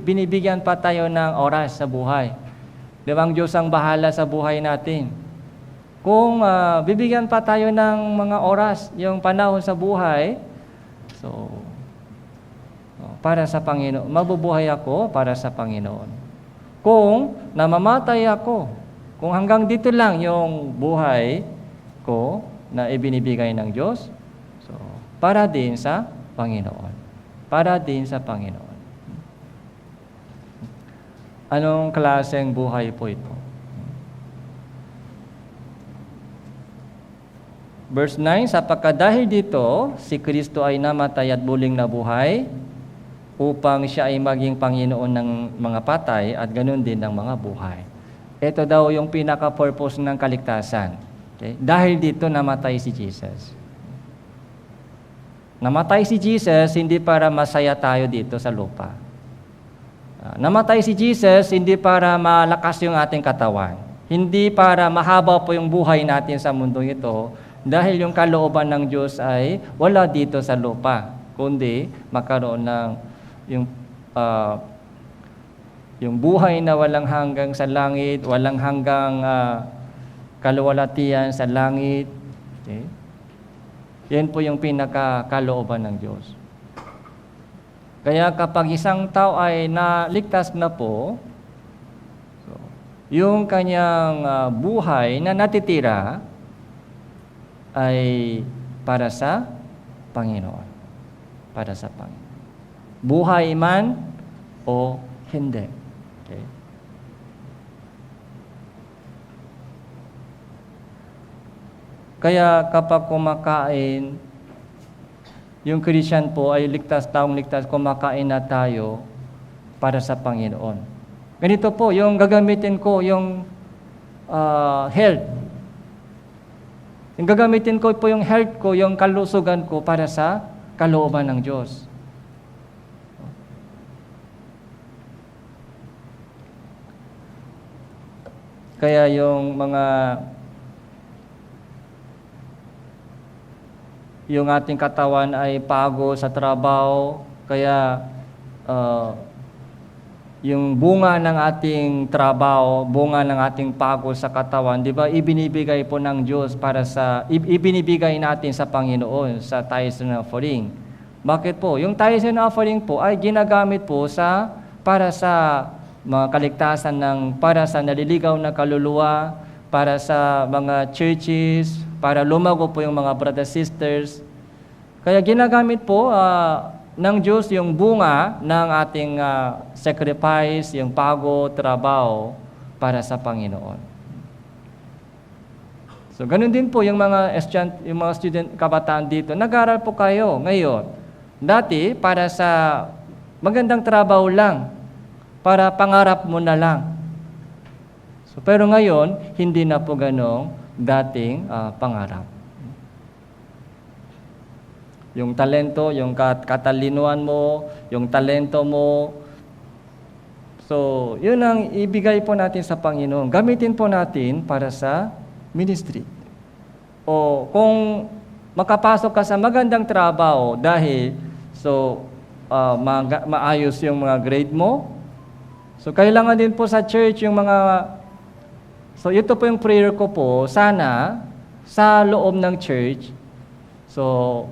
binibigyan pa tayo ng oras sa buhay, di ba ang Diyos ang bahala sa buhay natin? Kung bibigyan pa tayo ng mga oras, yung panahon sa buhay, so para sa Panginoon, mabubuhay ako para sa Panginoon. Kung namamatay ako, kung hanggang dito lang yung buhay ko na ibinibigay ng Diyos, so para din sa Panginoon. Para din sa Panginoon. Anong klaseng buhay po ito? Verse 9, sapagkat dahil dito, si Kristo ay namatay at muling nabuhay, upang siya ay maging Panginoon ng mga patay at ganoon din ng mga buhay. Ito daw yung pinaka-purpose ng kaligtasan. Okay? Dahil dito namatay si Jesus. Namatay si Jesus hindi para masaya tayo dito sa lupa. Namatay si Jesus hindi para malakas yung ating katawan. Hindi para mahaba po yung buhay natin sa mundong ito, dahil yung kalooban ng Diyos ay wala dito sa lupa, kundi magkaroon ng yung buhay na walang hanggang sa langit, walang hanggang kaluwalhatian sa langit. Okay? Yan po yung pinakakalooban ng Diyos. Kaya kapag isang tao ay naligtas na po, so, yung kanyang buhay na natitira ay para sa Panginoon. Para sa Panginoon. Buhay man o hindi. Okay. Kaya kapag kumakain, yung Christian po ay taong ligtas, kumakain na tayo para sa Panginoon. Ganito po, yung gagamitin ko, yung health. Yung gagamitin ko po yung health ko, yung kalusugan ko para sa kalooban ng Diyos. Kaya yung ating katawan ay pagod sa trabaho, kaya yung bunga ng ating trabaho, bunga ng ating pagod sa katawan, di ba, ibinibigay po ng Diyos ibinibigay natin sa Panginoon sa tithes and offering. Bakit po? Yung tithes and offering po ay ginagamit po para sa mga kaligtasan para sa naliligaw na kaluluwa, para sa mga churches, para lumago po yung mga brothers sisters. Kaya ginagamit po ng Diyos yung bunga ng ating sacrifice, yung pagod, trabaho para sa Panginoon. So ganun din po yung mga student kabataan dito. Nag-aaral po kayo ngayon. Dati para sa magandang trabaho lang, para pangarap mo na lang. So pero ngayon hindi na po ganong dating pangarap. Yung talento, yung katalinuhan mo, yung talento mo. So, yun ang ibigay po natin sa Panginoon. Gamitin po natin para sa ministry. O kung makapasok ka sa magandang trabaho dahil maayos yung mga grade mo, so kailangan din po sa church yung so ito po yung prayer ko po, sana sa loob ng church, so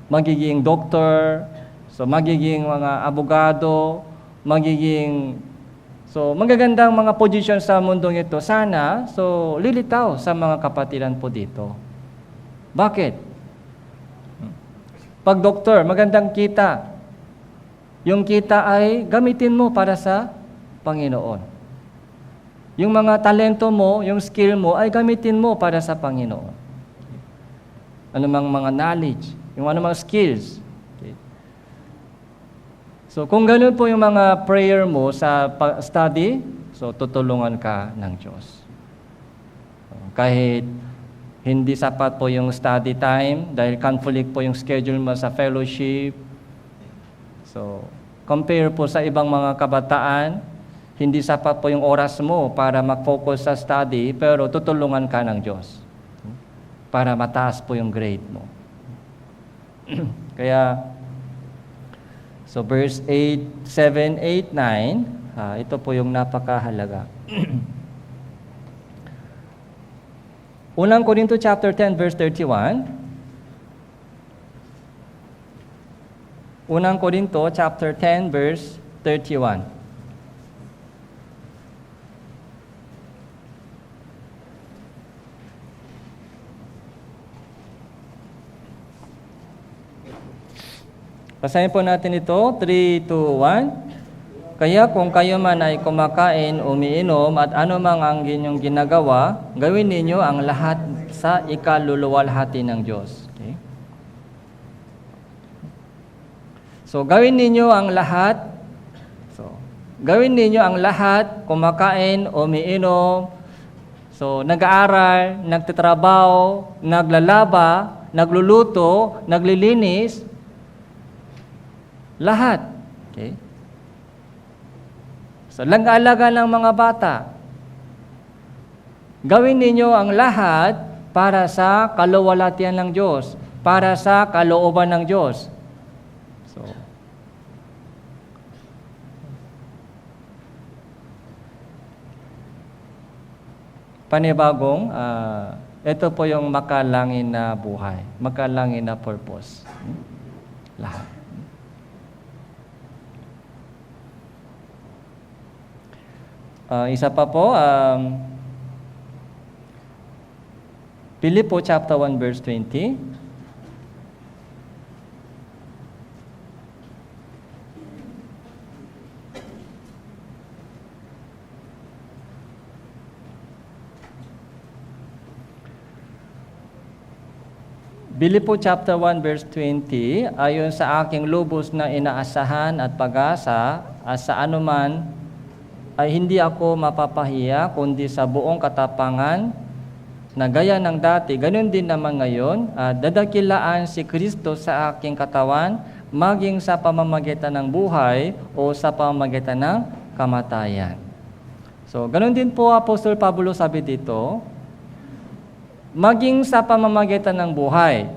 magiging doktor, so magiging mga abogado, magagandang mga posisyon sa mundong ito, sana, so lilitaw sa mga kapatiran po dito. Bakit? Pag doktor, magandang kita. Yung kita ay gamitin mo para sa Panginoon. Yung mga talento mo, yung skill mo, ay gamitin mo para sa Panginoon. Anumang mga knowledge, yung anumang skills. Okay. So kung ganun po yung mga prayer mo sa study, so tutulungan ka ng Diyos. Kahit hindi sapat po yung study time, dahil conflict po yung schedule mo sa fellowship. So compare po sa ibang mga kabataan, hindi sapat po yung oras mo para mag-focus sa study, pero tutulungan ka ng Diyos para mataas po yung grade mo. Kaya, so verse 7, 8, 9, ito po yung napakahalaga. Unang Korinto chapter 10, verse 31. Unang Korinto chapter 10, verse 31. Basahin po natin ito, 3, 2, 1. Kaya kung kayo man ay kumakain, umiinom, at anumang ang inyong ginagawa, gawin ninyo ang lahat sa ikaluluwalhati ng Diyos. Okay? So, gawin ninyo ang lahat. Gawin ninyo ang lahat, kumakain, umiinom, so nag-aaral, nagtatrabaho, naglalaba, nagluluto, naglilinis, lahat. Okay? So, lag-alaga ng mga bata. Gawin ninyo ang lahat para sa kaluwalhatian ng Diyos, para sa kalooban ng Diyos. So, panibagong, ito po yung makalangin na buhay, makalangin na purpose. Lahat. Isa pa po, Filipo chapter 1 verse 20. Filipo chapter 1 verse 20, ayon sa aking lubos na inaasahan at pag-asa, at sa anuman ay hindi ako mapapahiya, kundi sa buong katapangan na gaya ng dati, ganun din naman ngayon, dadakilaan si Kristo sa aking katawan, maging sa pamamagitan ng buhay o sa pamamagitan ng kamatayan. So, ganun din po Apostol Pablo sabi dito, maging sa pamamagitan ng buhay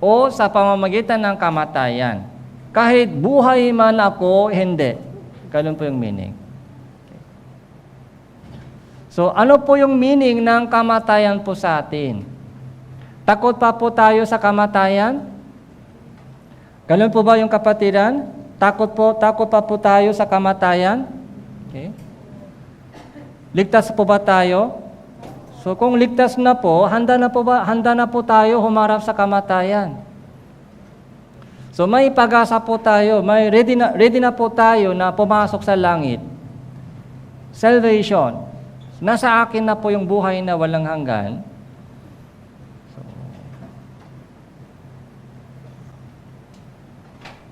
o sa pamamagitan ng kamatayan. Kahit buhay man ako, hindi. Ganun po yung meaning. So, ano po yung meaning ng kamatayan po sa atin? Takot pa po tayo sa kamatayan? Ganun po ba yung kapatiran? Takot pa po tayo sa kamatayan? Okay. Ligtas po ba tayo? So, kung ligtas na po, handa na po tayo humarap sa kamatayan. So, may pag-asa po tayo, ready na po tayo na pumasok sa langit. Salvation. Nasa akin na po yung buhay na walang hanggan.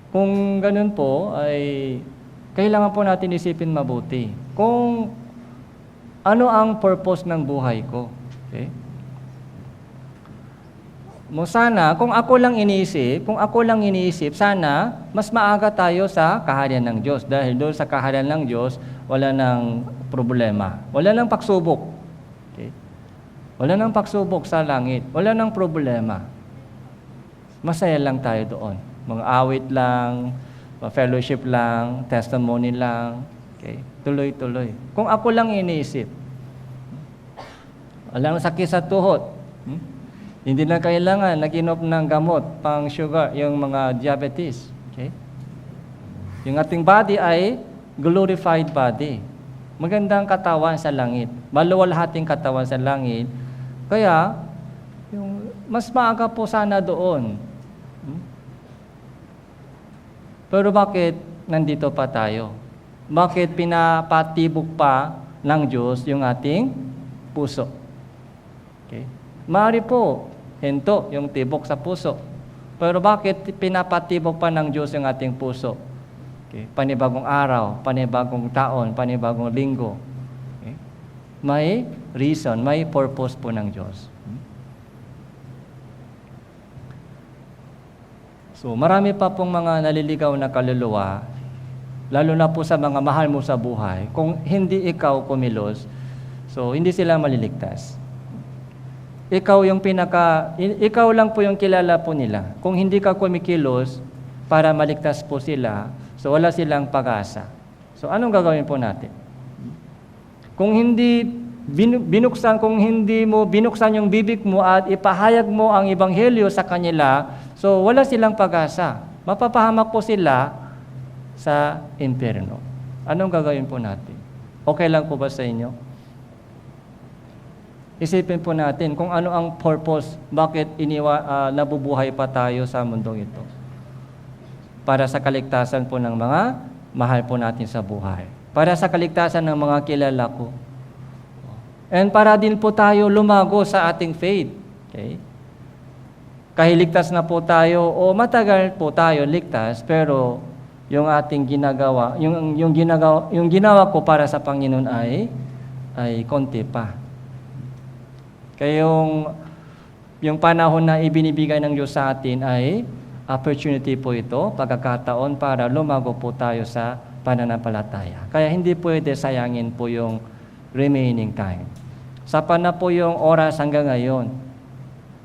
Kung ganun po, ay kailangan po natin isipin mabuti. Kung ano ang purpose ng buhay ko. Okay? Sana, kung ako lang iniisip, sana mas maaga tayo sa kaharian ng Diyos. Dahil doon sa kaharian ng Diyos, wala nang problema. Wala nang pagsubok. Okay? Wala nang pagsubok sa langit. Wala nang problema. Masaya lang tayo doon. Mga awit lang, fellowship lang, testimony lang. Okay? Tuloy-tuloy. Kung ako lang iniisip, walang sakit sa tuhod. Hindi na kailangan nag-inom ng gamot pang sugar, yung mga diabetes. Okay? Yung ating body ay glorified body. Magandang katawan sa langit. Maluwalhating katawan sa langit. Kaya, mas maaga po sana doon. Pero bakit nandito pa tayo? Bakit pinapatibok pa ng Diyos yung ating puso? Okay? Maaari po, hinto yung tibok sa puso. Pero bakit pinapatibok pa ng Diyos yung ating puso? Okay? Panibagong araw, panibagong taon, panibagong linggo. Okay? May reason, may purpose po ng Diyos. So, marami pa pong mga naliligaw na kaluluwa, lalo na po sa mga mahal mo sa buhay. Kung hindi ikaw kumilos, so hindi sila maliligtas. Ikaw lang po yung kilala po nila. Kung hindi ka kumikilos para maligtas po sila, so wala silang pag-asa. So anong gagawin po natin? Kung hindi mo binuksan yung bibig mo at ipahayag mo ang ebanghelyo sa kanila, so wala silang pag-asa. Mapapahamak po sila sa impyerno. Anong gagawin po natin? Okay lang po ba sa inyo? Isipin po natin kung ano ang purpose, bakit nabubuhay pa tayo sa mundong ito. Para sa kaligtasan po ng mga mahal po natin sa buhay. Para sa kaligtasan ng mga kilala ko. And para din po tayo lumago sa ating faith. Okay? Kahit ligtas na po tayo o matagal po tayo ligtas, pero yung ating ginagawa, yung ginawa ko para sa Panginoon ay konti pa. Kaya yung panahon na ibinibigay ng Diyos sa atin ay opportunity po ito, pagkakataon para lumago po tayo sa pananampalataya. Kaya hindi pwede sayangin po yung remaining time. Sapat na po yung oras hanggang ngayon.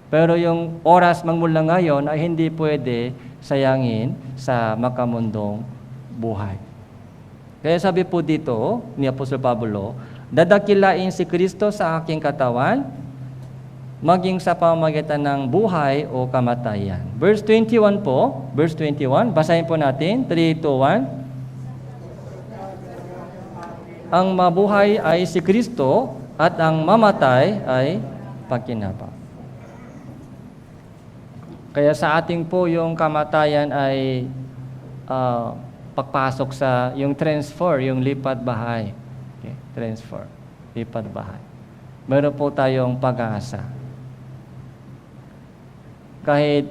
Pero yung oras magmula ngayon ay hindi pwede sayangin sa makamundong buhay. Kaya sabi po dito ni Apostol Pablo, dadakilain si Kristo sa aking katawan, maging sa pamamagitan ng buhay o kamatayan. Verse 21 po, verse 21, basahin po natin, 3, 2, 1. Ang mabuhay ay si Kristo at ang mamatay ay pagkinapa. Kaya sa ating po yung kamatayan ay pagpasok sa yung transfer, yung lipat bahay. Okay? Transfer, lipat bahay. Meron po tayong pag-asa. Kahit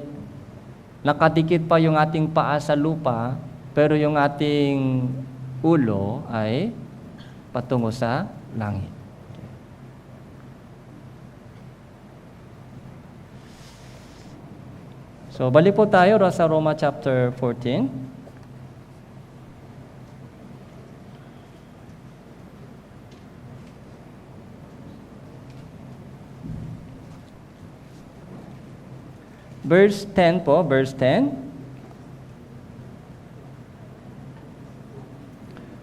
nakadikit pa yung ating paa sa lupa, pero yung ating ulo ay patungo sa langit. So, balik po tayo sa Roma chapter 14. Verse 10 po, verse 10.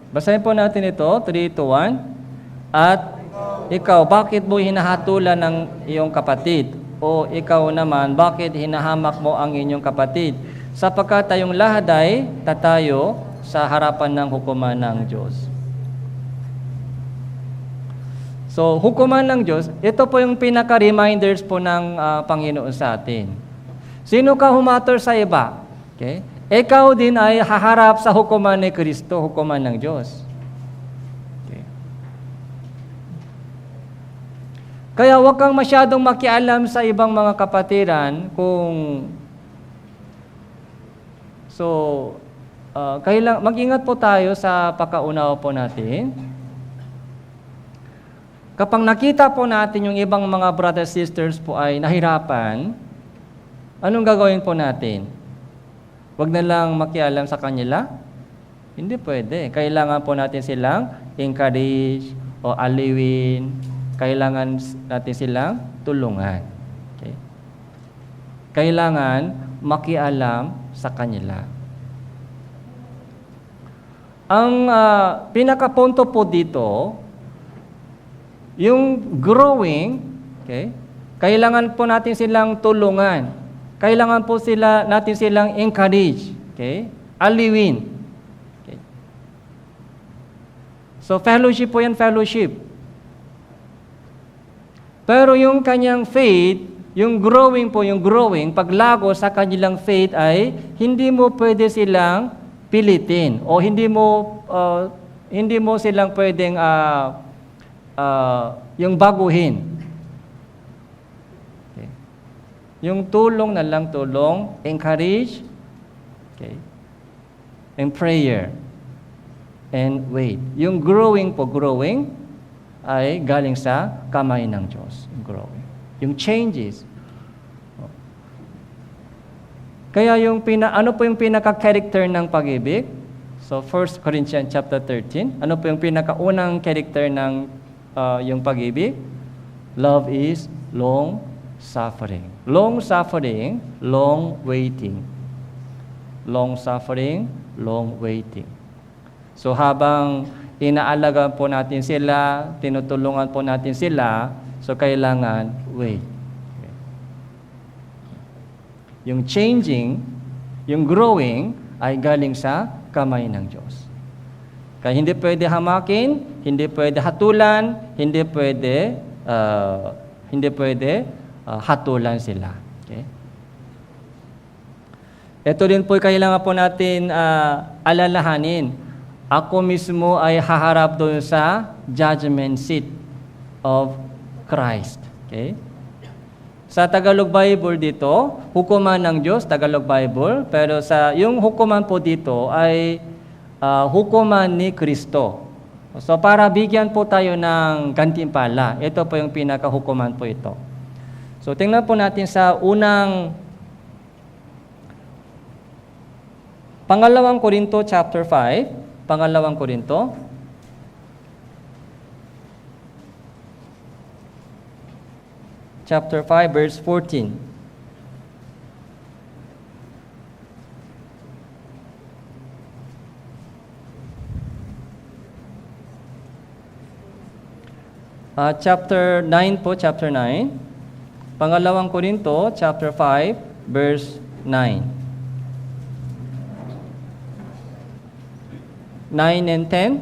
Basahin po natin ito, 3, 2, 1. At ikaw, bakit mo hinahatulan ng iyong kapatid? O ikaw naman, bakit hinahamak mo ang inyong kapatid? Sapagkat tayong lahat ay tatayo sa harapan ng hukuman ng Diyos. So, hukuman ng Diyos, ito po yung pinaka-reminders po ng Panginoon sa atin. Sino ka humator sa iba? Okay? Ikaw din ay haharap sa hukuman ni Kristo, hukuman ng Diyos. Kaya huwag kang masyadong makialam sa ibang mga kapatiran kung... So, mag-ingat po tayo sa pagkaunawa po natin. Kapag nakita po natin yung ibang mga brothers sisters po ay nahirapan, anong gagawin po natin? Huwag na lang makialam sa kanila? Hindi pwede. Kailangan po natin silang encourage o aliwin. Kailangan natin silang tulungan. Okay? Kailangan makialam sa kanila. Ang pinakapunto po dito, yung growing, okay? Kailangan po natin silang tulungan. Kailangan po natin silang encourage. Okay? Aliwin. Okay? So, fellowship po yan, fellowship. Pero yung kanyang faith, yung growing, paglago sa kanilang faith ay hindi mo pwede silang pilitin o hindi mo silang pwedeng yung baguhin. Okay. Yung tulong na lang, encourage, okay, and prayer, and wait. Yung growing ay galing sa kamay ng Diyos. Growing. Yung changes. Kaya ano po yung pinaka-character ng pag-ibig? So 1 Corinthians chapter 13. Ano po yung pinaka-unang character ng yung pag-ibig? Love is long suffering. Long suffering, long waiting. Long suffering, long waiting. So habang inaalagaan po natin sila, tinutulungan po natin sila, so kailangan wait. Okay. Yung changing, yung growing, ay galing sa kamay ng Diyos. Kaya hindi pwede hamakin, hindi pwede hatulan, hindi pwede hatulan sila. Okay? Ito din po kailangan po natin alalahanin. Ako mismo ay haharap doon sa judgment seat of Christ. Okay? Sa Tagalog Bible dito, hukuman ng Diyos, Tagalog Bible, pero yung hukuman po dito ay hukuman ni Kristo. So para bigyan po tayo ng gantimpala, ito po yung pinakahukuman po ito. So tingnan po natin sa Pangalawang Korinto chapter 5, Pangalawang Korinto. Chapter 5, verse 14. Chapter 9 po, chapter 9. Pangalawang Korinto, chapter 5, verse 9. 9 and 10.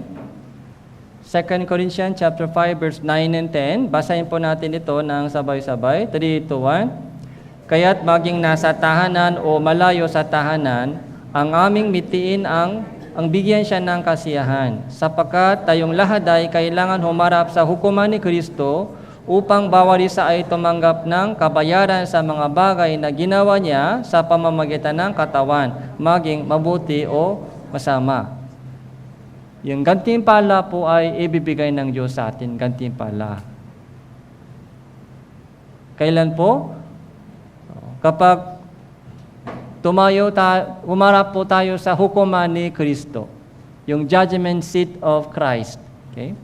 2 Corinthians chapter 5 verse 9 and 10. Basahin po natin ito ng sabay-sabay. 3, 2, 1. Kaya't maging nasa tahanan o malayo sa tahanan, ang aming mitiin ang bigyan siya ng kasiyahan. Sapagkat tayong lahat ay kailangan humarap sa hukuman ni Kristo upang bawat isa ay tumanggap ng kabayaran sa mga bagay na ginawa niya sa pamamagitan ng katawan, maging mabuti o masama. Yung gantimpala po ay ibibigay ng Diyos sa atin, gantimpala. Kailan po? Kapag humarap po tayo sa hukuman ni Kristo. Yung judgment seat of Christ. Okay?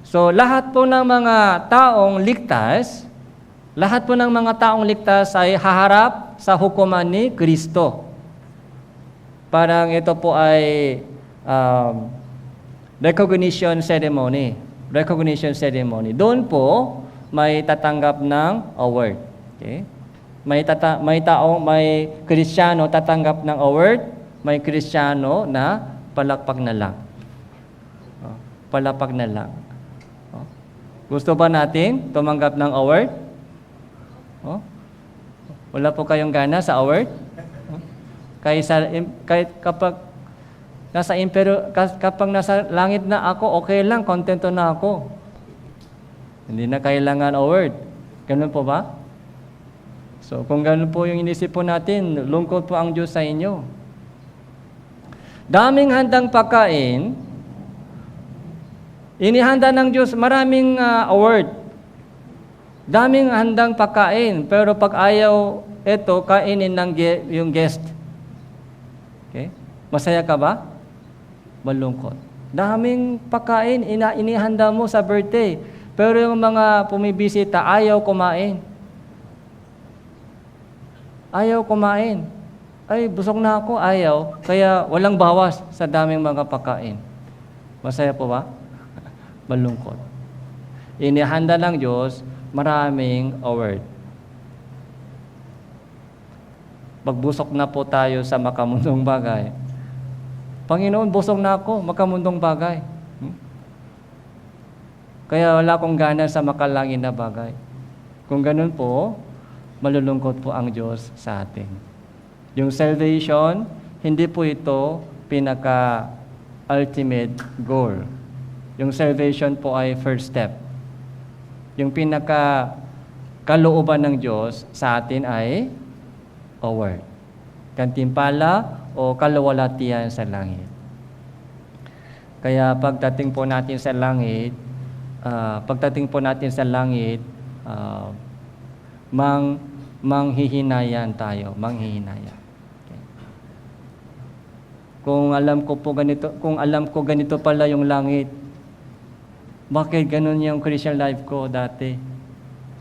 So, lahat po ng mga taong ligtas, ay haharap sa hukuman ni Kristo. Parang ito po ay recognition ceremony. Doon po may tatanggap ng award. Okay? May Kristiyano tatanggap ng award, may Kristiyano na palakpak na lang. Palakpak na lang. Gusto ba natin tumanggap ng award? Wala po kayong gana sa award? Kapag nasa langit na ako, okay lang, kontento na ako. Hindi na kailangan award. Ganun po ba? So, kung ganun po yung inisip po natin, lungkot po ang Diyos sa inyo. Daming handang pagkain, inihanda ng Diyos maraming award. Daming handang pagkain, pero pag ayaw ito, kainin ng yung guest. Okay? Masaya ka ba? Malungkot. Daming pagkain, inihanda mo sa birthday, pero yung mga pumibisita, ayaw kumain. Ay, busog na ako, ayaw. Kaya walang bawas sa daming mga pagkain. Masaya po ba? Malungkot. Inihanda ng Diyos maraming award. Pagbusok na po tayo sa makamundong bagay. Panginoon, busog na ako, makamundong bagay. Kaya wala akong gana sa makalangin na bagay. Kung ganun po, malulungkot po ang Diyos sa atin. Yung salvation, hindi po ito pinaka-ultimate goal. Yung salvation po ay first step. Yung pinaka-kalooban ng Diyos sa atin ay award. Gantimpala o kaluwalhatian sa langit. Kaya pagdating po natin sa langit, manghihinayan tayo, manghihinayan. Okay. Kung alam ko ganito pala yung langit, bakit ganun yung Christian life ko dati?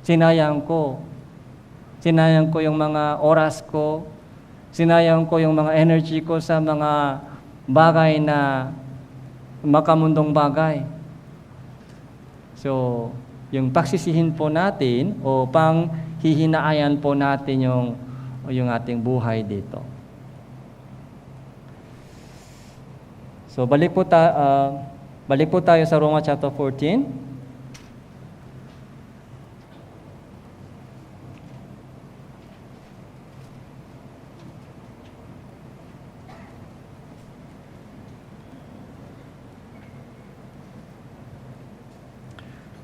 Sinayang ko yung mga oras ko, sinayang ko yung mga energy ko sa mga bagay na makamundong bagay. So, yung pagsisihin po natin o panghihinaayan po natin yung ating buhay dito. So, balik po tayo sa Roma chapter 14.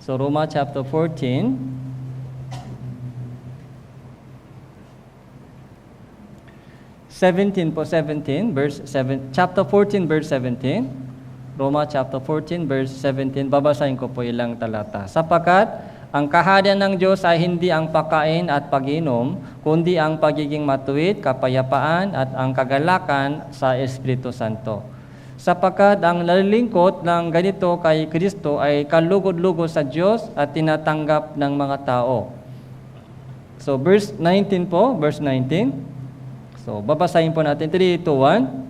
So, Roma chapter 14. Chapter 14, verse 17. Roma chapter 14, verse 17. Babasahin ko po ilang talata. Sapagkat ang kaharian ng Diyos ay hindi ang pagkain at pag-inom, kundi ang pagiging matuwid, kapayapaan at ang kagalakan sa Espiritu Santo. Sapagkat ang nalilingkot ng ganito kay Kristo ay kalugod-lugod sa Diyos at tinatanggap ng mga tao. So, verse 19 po, verse 19. So, babasahin po natin. 3, 2, 1.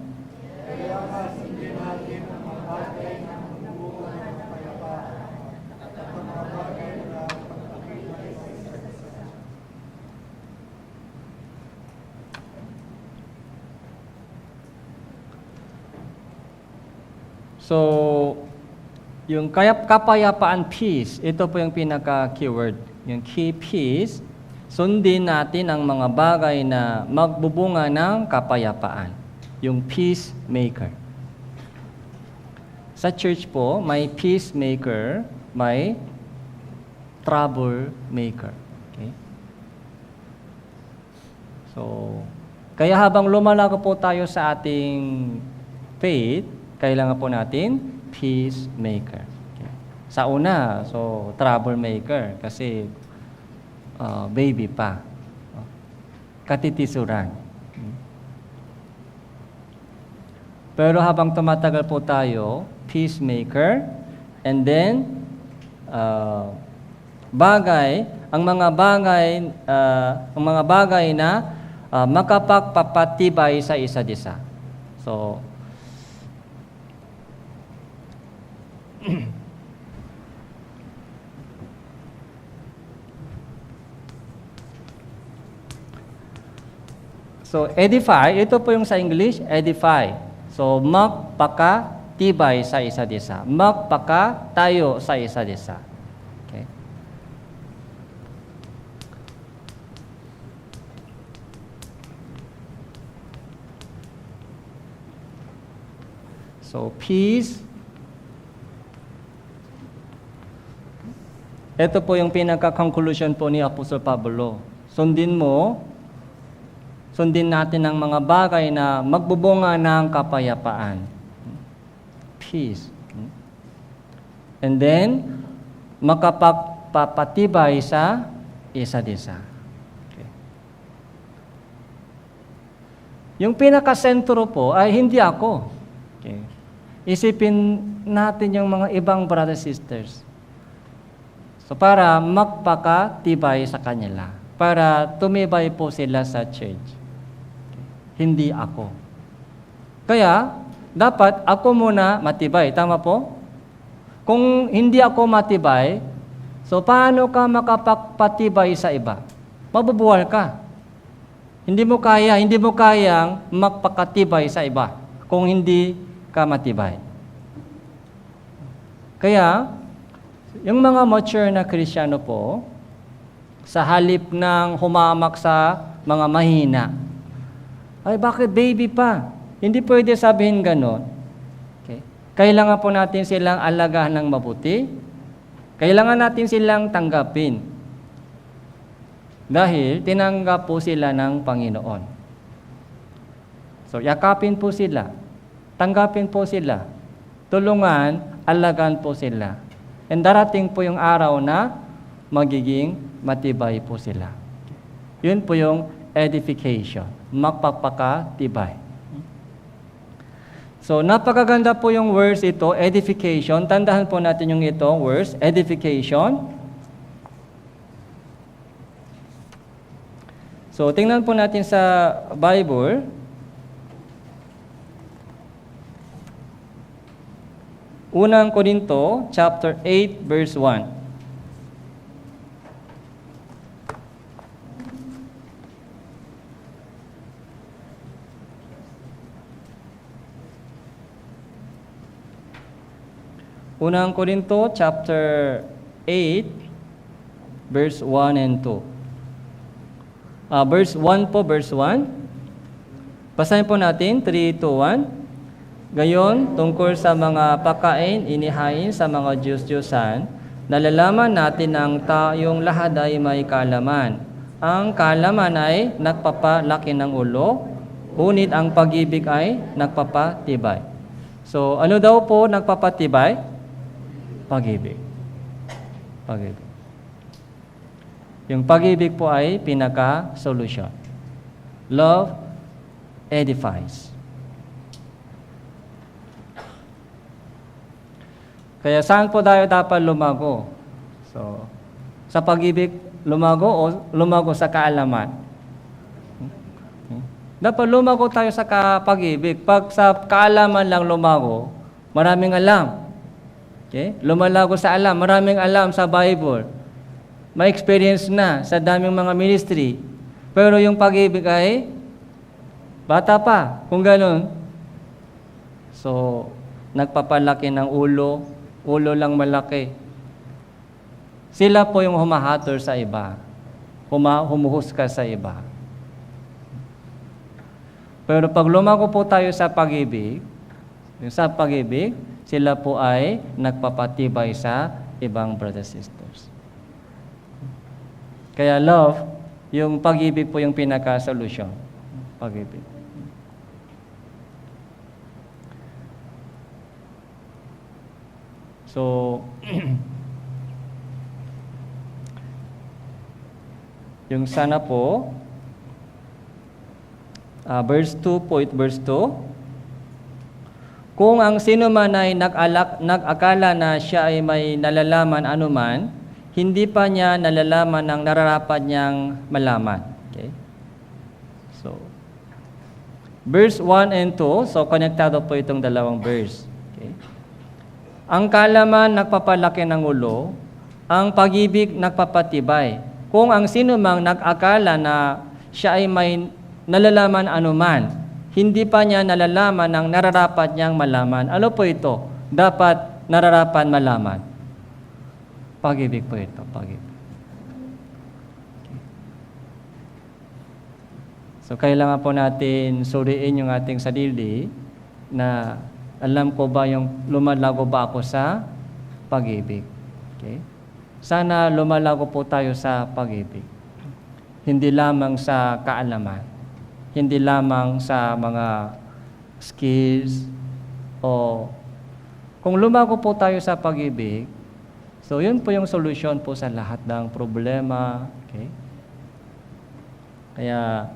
So, yung kapayapaan, peace, ito po yung pinaka-keyword. Yung key peace, sundin natin ang mga bagay na magbubunga ng kapayapaan. Yung peacemaker. Sa church po, may peacemaker, may troublemaker. Okay? So, kaya habang lumalago po tayo sa ating faith, kailangan po natin peacemaker. Okay. Sa una, troublemaker kasi baby pa. katitisuran. Pero habang tumatagal po tayo, peacemaker, and then, ang mga bagay na makapagpapatibay sa isa't isa. So, edify, ito po yung sa English, edify. So, magpakatibay sa isa't isa. Magpakatayo sa isa't isa. Okay. So, peace. Ito po yung pinaka-conclusion po ni Apostol Pablo. Sundin natin ang mga bagay na magbubunga ng kapayapaan. Peace. And then, makapagpapatibay sa isa't isa. Okay. Yung pinakasentro po ay hindi ako. Okay. Isipin natin yung mga ibang brothers sisters. So, para magpakatibay sa kanila. Para tumibay po sila sa church. Hindi ako. Kaya, dapat ako muna matibay. Tama po? Kung hindi ako matibay, so paano ka makapagpatibay sa iba? Mabubuwal ka. Hindi mo kayang magpakatibay sa iba kung hindi ka matibay. Kaya, yung mga mature na Kristiyano po, sa halip ng humamak sa mga mahina, ay, bakit baby pa? Hindi pwede sabihin ganon. Okay. Kailangan po natin silang alagahan ng mabuti. Kailangan natin silang tanggapin. Dahil tinanggap po sila ng Panginoon. So, yakapin po sila. Tanggapin po sila. Tulungan, alagaan po sila. And darating po yung araw na magiging matibay po sila. Yun po yung edification. Magpapakatibay. So, napakaganda po yung verse ito, edification. Tandaan po natin yung ito, verse, edification. So, tingnan po natin sa Bible. Unang Korinto, chapter 8, verse 1. Unang Korinto, chapter 8, verse 1 and 2. Verse 1 po, verse 1. Basahin po natin, 3, 2, 1. Gayon, tungkol sa mga pagkain inihain sa mga Diyos-Diyosan, nalalaman natin ang tayong lahat ay may kaalaman. Ang kaalaman ay nagpapalaki ng ulo, ngunit ang pag-ibig ay nagpapatibay. So, ano daw po nagpapatibay? Pag-ibig. Pag-ibig. Yung pag-ibig po ay pinaka-solution. Love edifies. Kaya saan po tayo dapat lumago? So, sa pag-ibig lumago o lumago sa kaalaman? Dapat lumago tayo sa pag-ibig. Pag sa kaalaman lang lumago, maraming alam. Okay? Lumalago sa alam, maraming alam sa Bible. May experience na sa daming mga ministry. Pero yung pag-ibig ay bata pa, kung ganun. So, nagpapalaki ng ulo lang malaki. Sila po yung humahator sa iba. Humuhusga sa iba. Pero pag lumago po tayo sa pag-ibig, sila po ay nagpapatibay sa ibang brothers and sisters. Kaya love, yung pag-ibig po yung pinaka-solution. Pag-ibig. So, yung sana po, verse 2 po, verse 2. Kung ang sino man ay nag-akala na siya ay may nalalaman anuman, hindi pa niya nalalaman ang nararapat niyang malaman. Okay? So, verse 1 and 2, so konektado po itong dalawang verse. Okay? Ang kaalaman nagpapalaki ng ulo, ang pag-ibig nagpapatibay. Kung ang sino mang nag-akala na siya ay may nalalaman anuman, hindi pa niya nalalaman ang nararapat niyang malaman. Ano po ito? Dapat nararapat malaman. Pag-ibig po ito, pag-ibig. Okay. So, kailangan po natin suriin yung ating sarili na alam ko ba yung lumalago ba ako sa pag-ibig. Okay? Sana lumalago po tayo sa pag-ibig. Hindi lamang sa kaalaman. Hindi lamang sa mga skills o kung lumago po tayo sa pag-ibig, so yun po yung solusyon po sa lahat ng problema. Okay? Kaya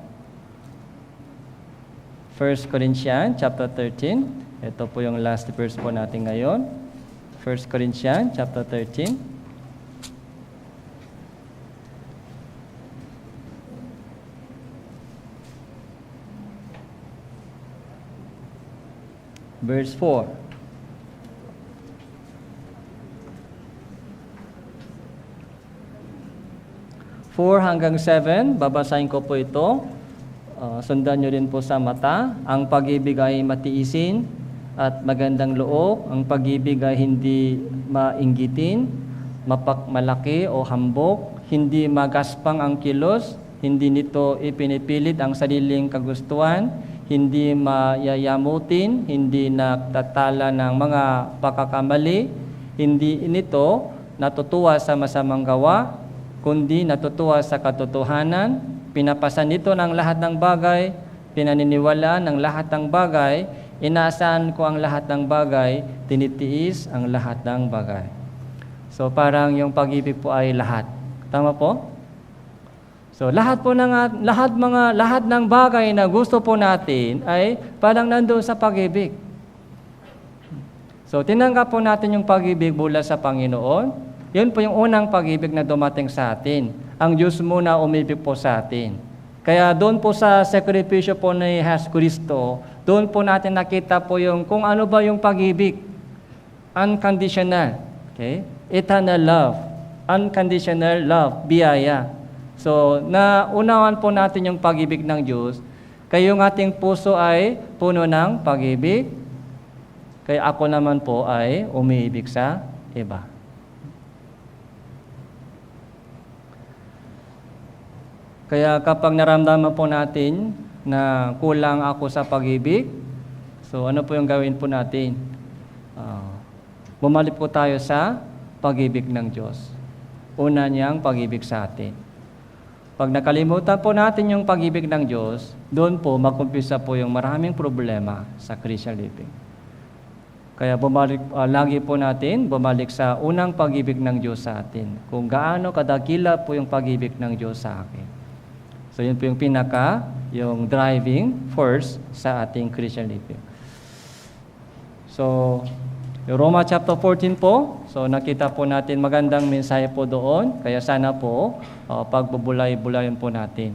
1 Corinthians chapter 13, ito po yung last verse po natin ngayon. 1 Corinthians chapter 13. Verse 4. 4 hanggang 7, babasahin ko po ito. Sundan nyo rin po sa mata. Ang pag-ibig ay matiisin at magandang loob. Ang pag-ibig ay hindi mainggitin, mapakmalaki o hambok, hindi magaspang ang kilos, hindi nito ipinipilit ang sariling kagustuhan, hindi mayayamutin, hindi nagtatala ng mga pagkakamali, hindi nito natutuwa sa masamang gawa, kundi natutuwa sa katotohanan, pinapasan nito ng lahat ng bagay, pinaniniwalaan ng lahat ng bagay, inaasahan ko ang lahat ng bagay, tinitiis ang lahat ng bagay. So parang yung pag-ibig po ay lahat. Tama po? So lahat ng bagay na gusto po natin ay parang nandoon sa pag-ibig. So tinanggap po natin yung pag-ibig mula sa Panginoon. Yun po yung unang pag-ibig na dumating sa atin. Ang Diyos muna umibig po sa atin. Kaya doon po sa sakripisyo po ni Jesucristo, doon po natin nakita po yung kung ano ba yung pag-ibig. Unconditional. Okay? Eternal love. Unconditional love. Biyaya. So, naunawan po natin yung pag-ibig ng Diyos. Kaya yung ating puso ay puno ng pag-ibig. Kaya ako naman po ay umiibig sa iba. Kaya kapag naramdaman po natin na kulang ako sa pag-ibig, so ano po yung gawin po natin? Bumalik po tayo sa pag-ibig ng Diyos. Una niyang pag-ibig sa atin. Pag nakalimutan po natin yung pag-ibig ng Diyos, doon po mag-umpisa po yung maraming problema sa Christian living. Kaya lagi po natin bumalik sa unang pag-ibig ng Diyos sa atin. Kung gaano kadakila po yung pag-ibig ng Diyos sa akin. So yun po yung yung driving force sa ating Christian living. So, yung Roma chapter 14 po, so nakita po natin magandang mensahe po doon, kaya sana po pagbubulay-bulayan po natin.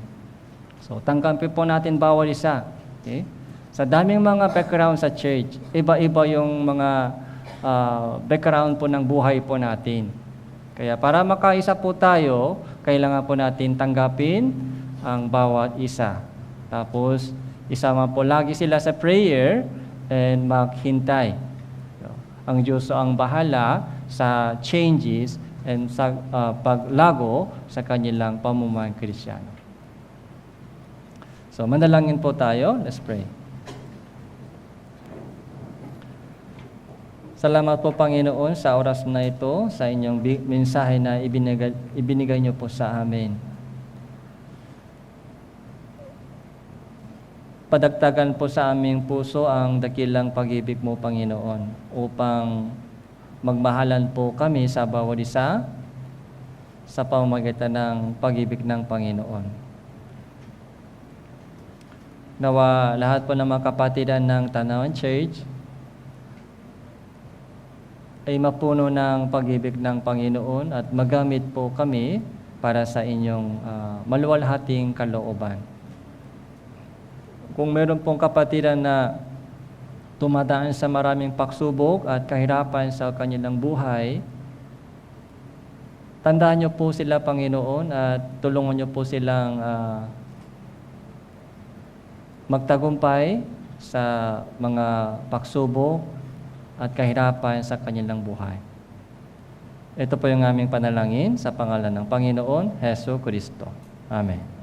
So tanggapin po natin bawal isa. Okay? Sa daming mga background sa church, iba-iba yung mga background po ng buhay po natin. Kaya para makaisa po tayo, kailangan po natin tanggapin ang bawat isa. Tapos, isama po lagi sila sa prayer and maghintay. Ang Diyos ang bahala sa changes and sa paglago sa kanilang pamumuhay Kristiyano. So, manalangin po tayo. Let's pray. Salamat po, Panginoon, sa oras na ito, sa inyong mensahe na ibinigay niyo po sa amin. Padagtagan po sa aming puso ang dakilang pag-ibig mo, Panginoon, upang magmahalan po kami sa bawat isa sa pamamagitan ng pag-ibig ng Panginoon. Nawa lahat po ng mga kapatiran ng Tanawan Church ay mapuno ng pag-ibig ng Panginoon at magamit po kami para sa inyong maluwalhating kalooban. Kung meron pong kapatiran na tumadaan sa maraming pagsubok at kahirapan sa kanilang buhay, tandaan niyo po sila, Panginoon, at tulungan niyo po silang magtagumpay sa mga pagsubok at kahirapan sa kanilang buhay. Ito po yung aming panalangin sa pangalan ng Panginoon Hesus Kristo. Amen.